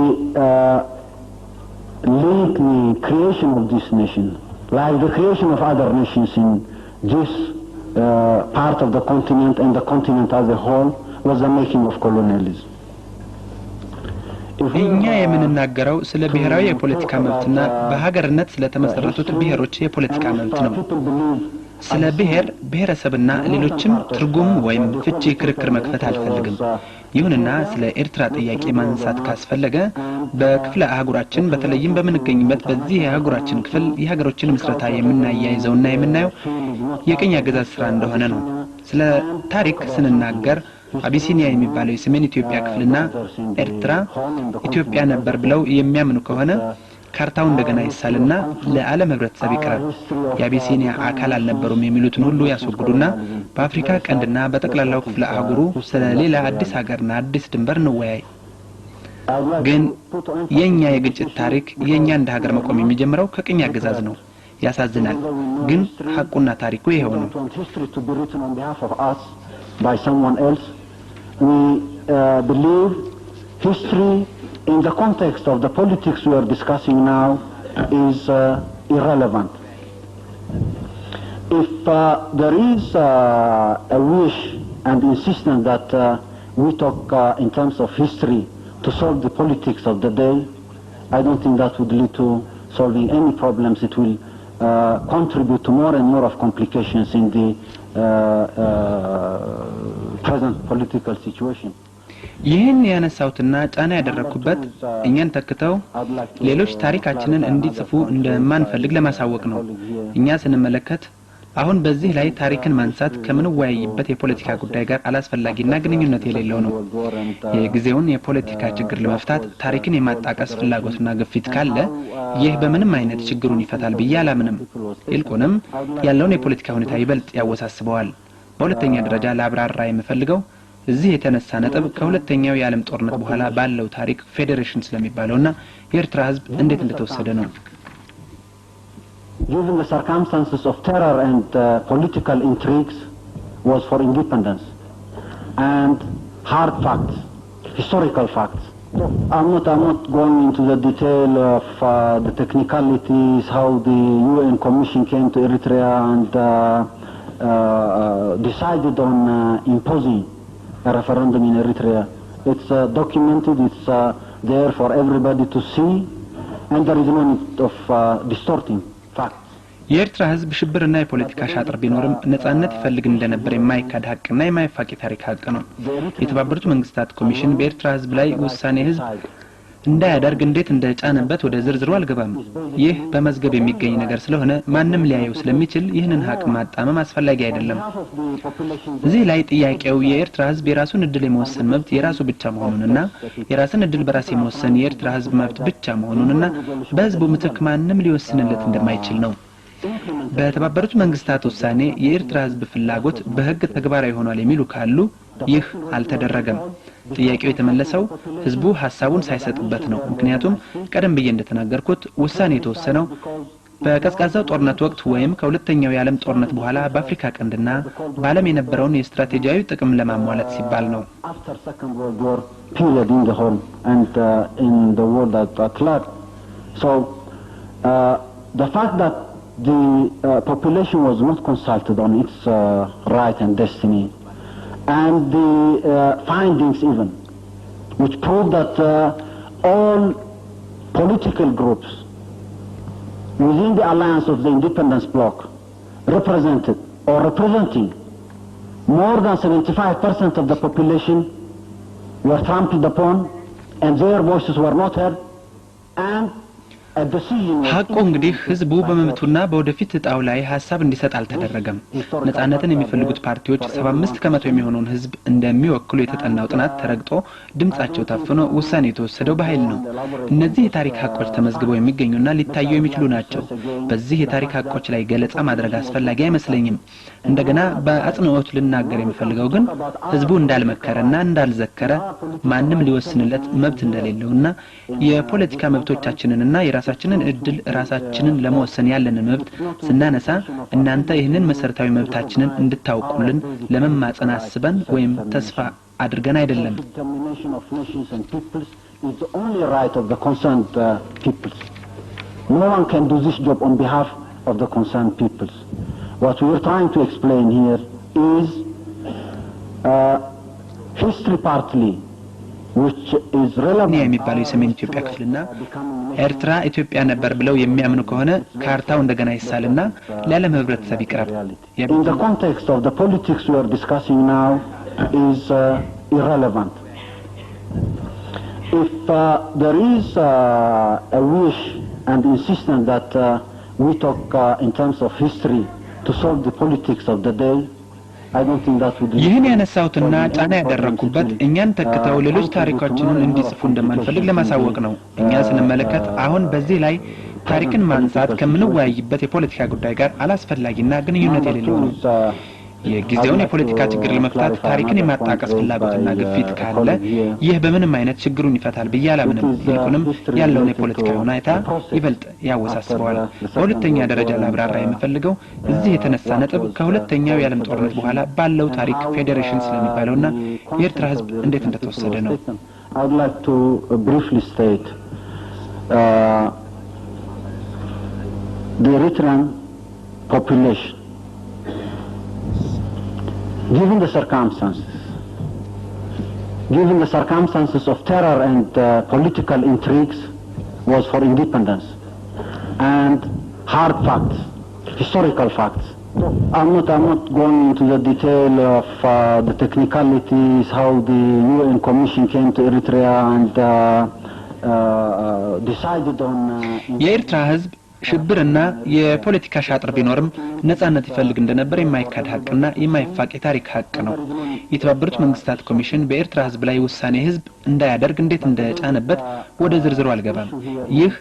link the creation of this nation like the creation of other nations in this part of the continent and the continent as a whole was the making of colonialism. እኛ የምንናገረው ስለ ብሔራዊ የፖለቲካ መብትና በሀገርነት ስለተመሰረቱት ብሔሮች የፖለቲካ መብት ነው ስለ ብሔር ብሔረሰብና ሌሎችም ትርጉም ወይም ፍቺ ክርክር መክፈት አልፈልግም ይሁንና ስለ ኤርትራ ጥያቄ ማንሳት ካስፈለገ በክፍለ አህጉራችን በተለይም በመንገኝበት በዚህ የአህጉራችን ክፍል የሀገሮችን ምስረታ የምናያይዘውና የምናየው የቀኝ አገዛዝ ስራ እንደሆነ ነው ስለ ታሪክ ስንናገር አቢሲኒያ የሚባለው የሰሜን ኢትዮጵያ ክፍልና ኤርትራ ኢትዮጵያ ነበር ብለው የሚያምኑ ከሆነ ካርታው እንደገና ይሳልና ለዓለም ህብረተሰብ ይቀርብ የአቢሲኒያ አካል አልነበሩም የሚሉትን ሁሉ ያስወግዱና በአፍሪካ ቀንድና በጠቅላላው ክፍለ አህጉሩ ስለ ሌላ አዲስ ሀገርና አዲስ ድንበር ነው ወያይ ግን የኛ የግጭት ታሪክ የኛ እንደ ሀገር መቆም የሚጀምረው ከቅኝ አገዛዝ ነው። ያሳዝናል፣ ግን ሐቁና ታሪኩ ይሄው ነው። We believe history in the context of the politics we are discussing now is irrelevant. If there is a wish and insistence that we talk in terms of history to solve the politics of the day, I don't think that would lead to solving any problems. It will contribute to more and more of complications in the present political situation. ይህን ያነሳውትና ጫና ያደረኩበት እኛን ተክተው ሌሎች ታሪካችንን እንዲጽፉ እንደማንፈልግ ለማሳወቅ ነው። እኛ ስንመለከት አሁን በዚህ ላይ ታሪክን ማንሳት ከምንወያይበት የፖለቲካ ጉዳይ ጋር አላስፈላጊና ግንኙነት የሌለው ነው። የጊዜውን የፖለቲካ ችግር ለመፍታት ታሪክን የማጣቀስ ፍላጎትና ግፊት ካለ ይህ በምንም አይነት ችግሩን ይፈታል ብዬ አላምንም። ይልቁንም ያለውን የፖለቲካ ሁኔታ ይበልጥ ያወሳስበዋል። በሁለተኛ ደረጃ ለአብራራ የምፈልገው እዚህ የተነሳ ነጥብ ከሁለተኛው የዓለም ጦርነት በኋላ ባለው ታሪክ ፌዴሬሽን ስለሚባለውና የኤርትራ ህዝብ እንዴት እንደተወሰደ ነው። Given the circumstances of terror and political intrigues, was for independence and hard facts, historical facts. I'm not going into the detail of the technicalities, how the UN Commission came to Eritrea and decided on imposing a referendum in Eritrea. It's documented, it's there for everybody to see, and there is no need of distorting facts. የኤርትራ ህዝብ ሽብርና የፖለቲካ ሻጥር ቢኖርም ነጻነት ይፈልግ እንደነበር የማይካድ ሐቅና የማይፋቂ ታሪክ ሐቅ ነው። የተባበሩት መንግስታት ኮሚሽን በኤርትራ ህዝብ ላይ ውሳኔ ህዝብ እንዳያደርግ እንዴት እንደጫነበት ወደ ዝርዝሩ አልገባም። ይህ በመዝገብ የሚገኝ ነገር ስለሆነ ማንም ሊያየው ስለሚችል ይህንን ሐቅ ማጣመም አስፈላጊ አይደለም። እዚህ ላይ ጥያቄው የኤርትራ ህዝብ የራሱን እድል የመወሰን መብት የራሱ ብቻ መሆኑንና የራስን እድል በራስ የመወሰን የኤርትራ ህዝብ መብት ብቻ መሆኑንና በህዝቡ ምትክ ማንም ሊወስንለት እንደማይችል ነው። በተባበሩት መንግስታት ውሳኔ የኤርትራ ህዝብ ፍላጎት በህግ ተግባራዊ ሆኗል የሚሉ ካሉ ይህ አልተደረገም። ጥያቄው የተመለሰው ህዝቡ ሐሳቡን ሳይሰጥበት ነው። ምክንያቱም ቀደም ብዬ እንደተናገርኩት ውሳኔ የተወሰነው በቀዝቃዛው ጦርነት ወቅት ወይም ከሁለተኛው የዓለም ጦርነት በኋላ በአፍሪካ ቀንድና በዓለም የነበረውን የስትራቴጂያዊ ጥቅም ለማሟላት ሲባል ነው። After Second World War period in the whole and in the world at large. So the fact that the population was not consulted on its right and destiny, and the findings even, which prove that all political groups within the alliance of the independence bloc represented or representing more than 75% of the population were trampled upon and their voices were not heard, and ሐቁ እንግዲህ ህዝቡ በመብቱና በወደፊት እጣው ላይ ሐሳብ እንዲሰጥ አልተደረገም። ነጻነትን የሚፈልጉት ፓርቲዎች 75 ከመቶ የሚሆነውን ህዝብ እንደሚወክሉ የተጠናው ጥናት ተረግጦ ድምጻቸው ታፍኖ ውሳኔ የተወሰደው በኃይል ነው። እነዚህ የታሪክ ሐቆች ተመዝግበው የሚገኙና ሊታዩ የሚችሉ ናቸው። በዚህ የታሪክ ሐቆች ላይ ገለጻ ማድረግ አስፈላጊ አይመስለኝም። እንደገና በአጽንኦት ልናገር የሚፈልገው ግን ህዝቡ እንዳልመከረና እንዳልዘከረ ማንም ሊወስንለት መብት እንደሌለውና የፖለቲካ መብቶቻችንንና የራሳችንን እድል ራሳችንን ለመወሰን ያለን መብት ስናነሳ እናንተ ይህንን መሰረታዊ መብታችንን እንድታውቁልን ለመማጸን አስበን ወይም ተስፋ አድርገን አይደለም። No one can do this job on behalf of the concerned peoples. What we are trying to explain here is history partly, which is relevant. የሚባለው የሰሜን ኢትዮጵያ ክፍልና ኤርትራ ኢትዮጵያ ነበር ብለው የሚያምኑ ከሆነ ካርታው እንደገና ይሳልና ለዓለም ህብረተሰብ ይቀርብ። In the context of the politics we are discussing now is irrelevant. If there is a wish and insistence that we talk in terms of history to solve the politics of the day, ይህን ያነሳውትና ጫና ያደረኩበት እኛን ተከታው ሌሎች ታሪካችንን እንዲጽፉ እንደማንፈልግ ለማሳወቅ ነው። እኛ ስንመለከት አሁን በዚህ ላይ ታሪክን ማንሳት ከምንወያይበት የፖለቲካ ጉዳይ ጋር አላስፈላጊና ግንኙነት የሌለው ነው። የጊዜውን የፖለቲካ ችግር ለመፍታት ታሪክን የማጣቀስ ፍላጎትና ግፊት ካለ ይህ በምንም አይነት ችግሩን ይፈታል ብዬ አላምንም። ይልቁንም ያለውን የፖለቲካ ሁኔታ ይበልጥ ያወሳስበዋል። በሁለተኛ ደረጃ ላብራራ የምፈልገው እዚህ የተነሳ ነጥብ ከሁለተኛው የዓለም ጦርነት በኋላ ባለው ታሪክ ፌዴሬሽን ስለሚባለውና የኤርትራ ህዝብ እንዴት እንደተወሰደ ነው። I would like to briefly state the Eritrean population, given the circumstances of terror and political intrigues, was for independence and hard facts, historical facts. I'm not going into the detail of the technicalities, how the UN Commission came to Eritrea and decided on... የኤርትራ ህዝብ ሽብርና የፖለቲካ ሻጥር ቢኖርም ነጻነት ይፈልግ እንደነበር የማይካድ ሀቅና የማይፋቅ የታሪክ ሀቅ ነው። የተባበሩት መንግስታት ኮሚሽን በኤርትራ ህዝብ ላይ ውሳኔ ህዝብ እንዳያደርግ እንዴት እንደጫነበት ወደ ዝርዝሩ አልገባም። ይህ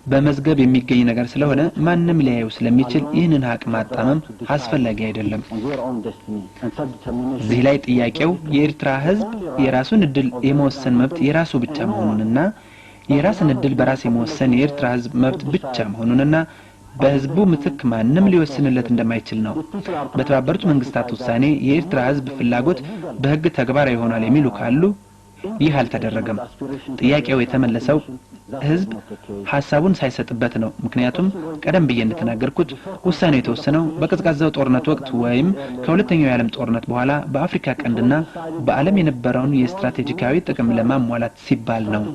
በመዝገብ የሚገኝ ነገር ስለሆነ ማንም ሊያየው ስለሚችል ይህንን ሀቅ ማጣመም አስፈላጊ አይደለም። እዚህ ላይ ጥያቄው የኤርትራ ህዝብ የራሱን እድል የመወሰን መብት የራሱ ብቻ መሆኑንና የራስን እድል በራስ የመወሰን የኤርትራ ህዝብ መብት ብቻ መሆኑንና በህዝቡ ምትክ ማንም ሊወስንለት እንደማይችል ነው። በተባበሩት መንግስታት ውሳኔ የኤርትራ ህዝብ ፍላጎት በህግ ተግባራዊ ይሆናል የሚሉ ካሉ ይህ አልተደረገም። ጥያቄው የተመለሰው ህዝብ ሐሳቡን ሳይሰጥበት ነው። ምክንያቱም ቀደም ብዬ እንደተናገርኩት ውሳኔው የተወሰነው በቀዝቃዛው ጦርነት ወቅት ወይም ከሁለተኛው የዓለም ጦርነት በኋላ በአፍሪካ ቀንድና በዓለም የነበረውን የስትራቴጂካዊ ጥቅም ለማሟላት ሲባል ነው።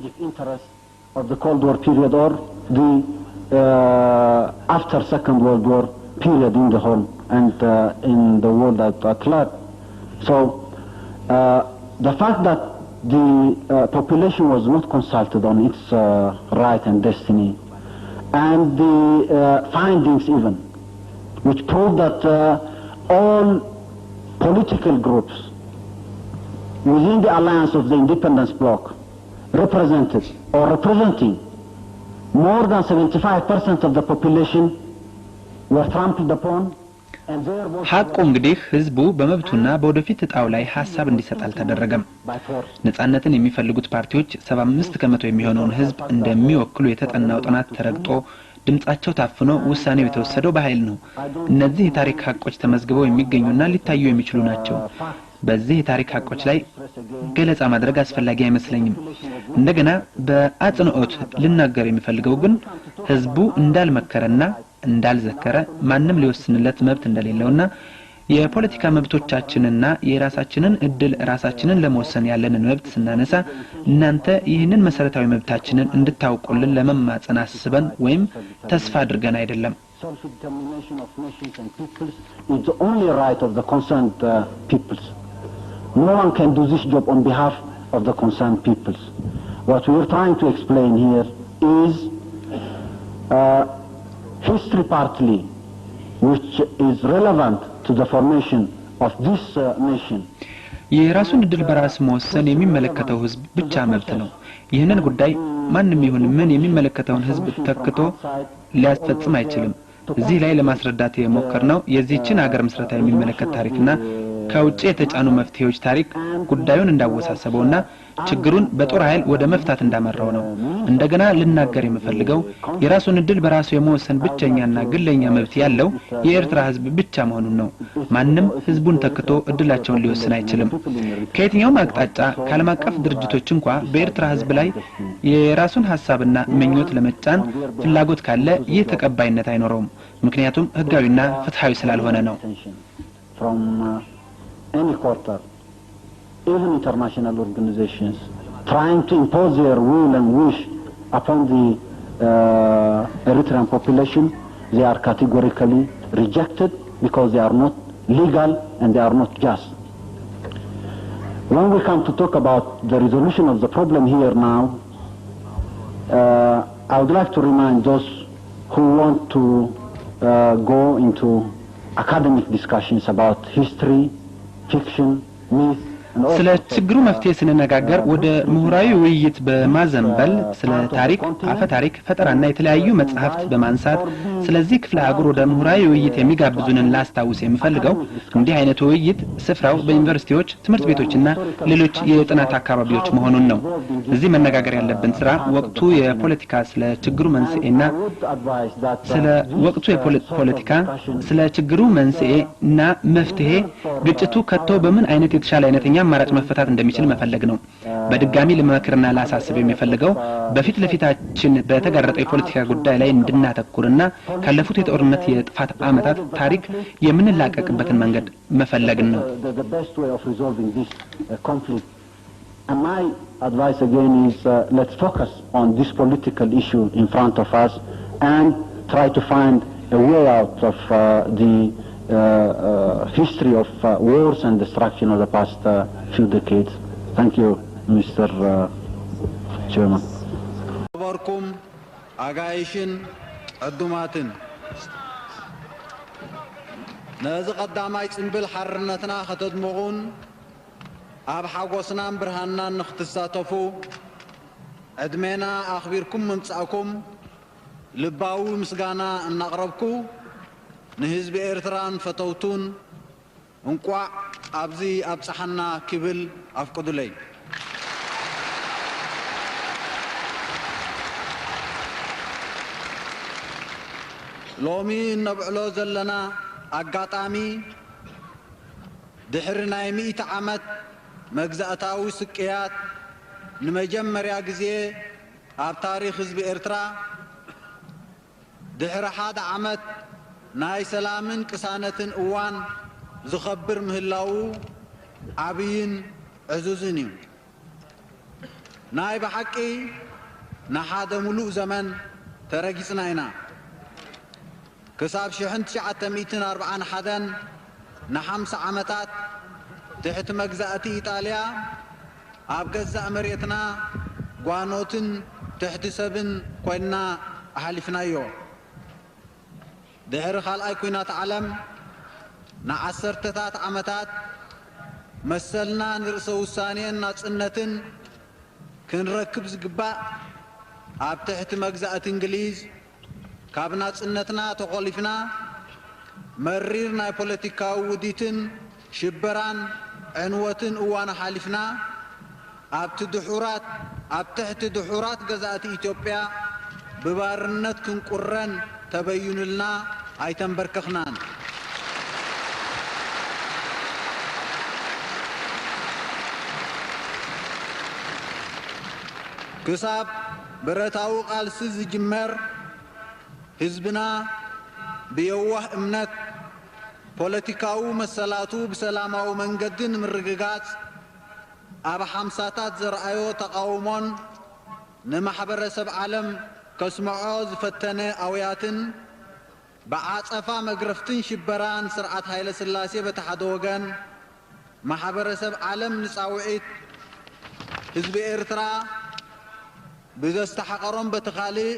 Of the Cold War period or the after Second World War period in the whole and in the world at large. So the fact that the population was not consulted on its right and destiny, and the findings even, which prove that all political groups within the alliance of the independence bloc represented or representing more than 75% of the population were trampled upon. ሐቁ እንግዲህ ህዝቡ በመብቱና በወደፊት እጣው ላይ ሐሳብ እንዲሰጥ አልተደረገም። ነጻነትን የሚፈልጉት ፓርቲዎች 75% የሚሆነውን ህዝብ እንደሚወክሉ የተጠናው ጥናት ተረግጦ ድምጻቸው ታፍኖ ውሳኔው የተወሰደው በኃይል ነው። እነዚህ የታሪክ ሐቆች ተመዝግበው የሚገኙና ሊታዩ የሚችሉ ናቸው። በዚህ የታሪክ ሐቆች ላይ ገለጻ ማድረግ አስፈላጊ አይመስለኝም። እንደገና በአጽንኦት ልናገር የሚፈልገው ግን ህዝቡ እንዳልመከረና እንዳልዘከረ ማንም ሊወስንለት መብት እንደሌለውና የፖለቲካ መብቶቻችንና የራሳችንን እድል ራሳችንን ለመወሰን ያለንን መብት ስናነሳ እናንተ ይህንን መሰረታዊ መብታችንን እንድታውቁልን ለመማጸን አስበን ወይም ተስፋ አድርገን አይደለም። Self-determination of nations and peoples is the only right of the concerned peoples. No one can do this job on behalf of the concerned peoples. What we are trying to explain here is history partly, which is relevant to the formation of this nation. የራሱን እድል በራስ መወሰን የሚመለከተው ህዝብ ብቻ መብት ነው። ይህንን ጉዳይ ማንም ይሁን ምን የሚመለከተውን ህዝብ ተክቶ ሊያስፈጽም አይችልም። እዚህ ላይ ለማስረዳት የሞከርነው የዚህችን ሀገር ምስረታ የሚመለከት ታሪክና ከውጭ የተጫኑ መፍትሄዎች ታሪክ ጉዳዩን እንዳወሳሰበውና ችግሩን በጦር ኃይል ወደ መፍታት እንዳመራው ነው። እንደገና ልናገር የምፈልገው የራሱን እድል በራሱ የመወሰን ብቸኛና ግለኛ መብት ያለው የኤርትራ ህዝብ ብቻ መሆኑን ነው። ማንም ህዝቡን ተክቶ እድላቸውን ሊወስን አይችልም። ከየትኛውም አቅጣጫ ከዓለም አቀፍ ድርጅቶች እንኳን በኤርትራ ህዝብ ላይ የራሱን ሐሳብና ምኞት ለመጫን ፍላጎት ካለ ይህ ተቀባይነት አይኖረውም። ምክንያቱም ህጋዊና ፍትሃዊ ስላልሆነ ነው። From any quarter, even international organizations trying to impose their will and wish upon the Eritrean population, they are categorically rejected because they are not legal and they are not just. When we come to talk about the resolution of the problem here now, I would like to remind those who want to go into academic discussions about history, fiction, myth, ስለ ችግሩ መፍትሄ ስንነጋገር ወደ ምሁራዊ ውይይት በማዘንበል ስለ ታሪክ፣ አፈ ታሪክ፣ ፈጠራና የተለያዩ መጽሐፍት በማንሳት ስለዚህ ክፍለ አህጉር ወደ ምሁራዊ ውይይት የሚጋብዙንን ላስታውስ የምፈልገው እንዲህ አይነት ውይይት ስፍራው በዩኒቨርሲቲዎች፣ ትምህርት ቤቶችና ሌሎች የጥናት አካባቢዎች መሆኑን ነው። እዚህ መነጋገር ያለብን ስራ ወቅቱ የፖለቲካ ስለ ችግሩ መንስኤና ስለ ወቅቱ የፖለቲካ ስለ ችግሩ መንስኤና መፍትሄ ግጭቱ ከቶ በምን አይነት የተሻለ አይነተኛ አማራጭ መፈታት እንደሚችል መፈለግ ነው። በድጋሚ ለማከርና ላሳስብ የሚፈልገው በፊት ለፊታችን በተጋረጠው የፖለቲካ ጉዳይ ላይ እንድናተኩርና ካለፉት የጦርነት የጥፋት አመታት ታሪክ የምንላቀቅበትን መንገድ መፈለግ ነው። And my advice again is let's focus on this political issue in front of us and try to find a way out of the history of wars and destruction of the past few decades. Thank you, Mr. Chairman. Barkum Agaishin Adumatin Nazi qaddamay tsimbil harnatna khatadmugun ኣብ ሓጎስናን ብርሃንናን ንኽትሳተፉ ዕድሜና ኣኽቢርኩም ምምጻእኩም ልባዊ ምስጋና እናቕረብኩ ንህዝቢ ኤርትራን ፈተውቱን እንቋዕ ኣብዚ ኣብፅሓና ክብል ኣፍቅዱለይ። ሎሚ ነብዕሎ ዘለና ኣጋጣሚ ድሕሪ ናይ 100 ዓመት መግዛእታዊ ስቅያት ንመጀመርያ ግዜ ኣብ ታሪኽ ህዝቢ ኤርትራ ድሕሪ 1 ዓመት ናይ ሰላምን ቅሳነትን እዋን ዝኸብር ምህላው ዓብይን ዕዙዝን እዩ። ናይ ብሓቂ ንሓደ ሙሉእ ዘመን ተረጊጽና ኢና። ክሳብ 1941 ን50 ዓመታት تحت مجزأتي إيطاليا أبجزء مريتنا قانوتن تحت سبن كوينا أحلفنا يو دحر خلق كوينا تعلم نعسر تتات عمتات مثلنا نرسو الثانية ناتسنتن كنركب زقباء أب تحت مجزأة إنجليز كابنات سنتنا تغلفنا مريرنا بوليتيكا وديتن شبران عنوتن اوانا حالفنا اب تحت دحورات جزات اثيوبيا ببارنت كنقرن تبين لنا ايتم بركخنان كساب برتاو قال سز جمر حزبنا بيوه امنت ፖለቲካው መሰላቱ በሰላማዊ መንገድን ምርግጋት ኣብ 50ታት ዘርአዮ ተቃውሞን ንማሕበረሰብ ዓለም ከስምዖ ዝፈተነ ኣውያትን በዓጸፋ መግረፍትን ሽበራን ስርዓት ኃይለ ሥላሴ በተሓደ ወገን ማሕበረሰብ ዓለም ንጻውዒት ህዝቢ ኤርትራ ብዘስተሓቀሮም በተኻሊእ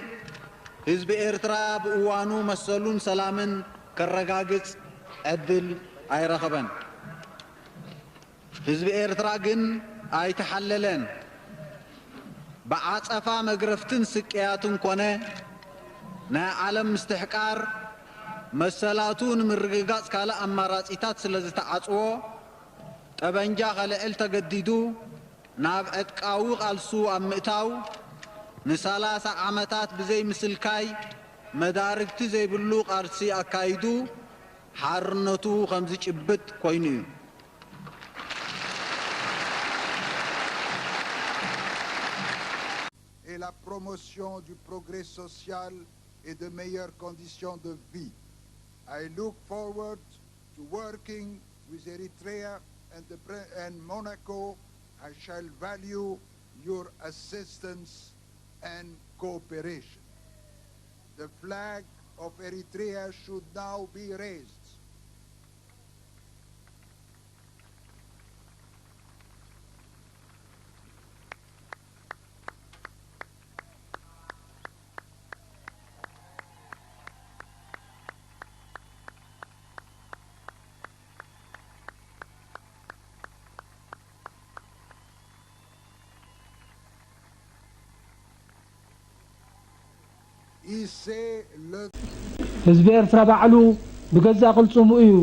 ህዝቢ ኤርትራ ብእዋኑ መሰሉን ሰላምን ከረጋግጽ ዕድል ኣይረኸበን። ህዝቢ ኤርትራ ግን ኣይተሓለለን። ብዓጸፋ መግረፍትን ስቅያትን ኮነ ናይ ዓለም ምስትሕቃር መሰላቱ ንምርግጋጽ ካልእ ኣማራጺታት ስለ ዝተዓጽዎ ጠበንጃ ኸልዕል ተገዲዱ ናብ ዕጥቃዊ ቃልሱ ኣብ ምእታው ን30 ዓመታት ብዘይ ምስልካይ መዳርግቲ ዘይብሉ ቃርሲ ኣካይዱ ሓርነቱ ከምዚ ጭብጥ ኮይኑ እዩ። Et la promotion du progrès social et de meilleures conditions de vie. I look forward to working with Eritrea and Monaco. I shall value your assistance and cooperation. The flag of Eritrea should now be raised. hisser le ህዝቢ ኤርትራ ባዕሉ ብገዛ ቅልጽሙ እዩ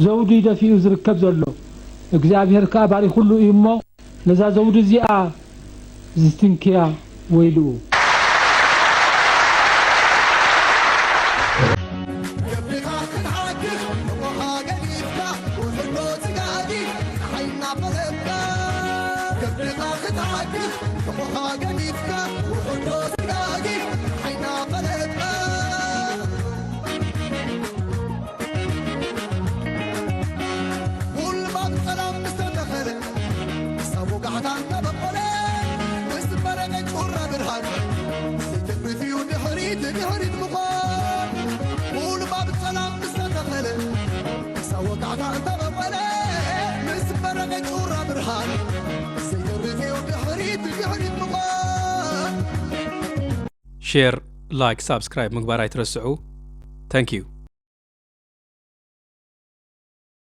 ዘውዲ ደፊኡ ዝርከብ ዘሎ እግዚአብሔር ከ ባሪኹሉ እዩ እሞ ነዛ ዘውዲ እዚኣ ዝትንክያ ወይሉ share like subscribe ምግባር አይትረስዑ thank you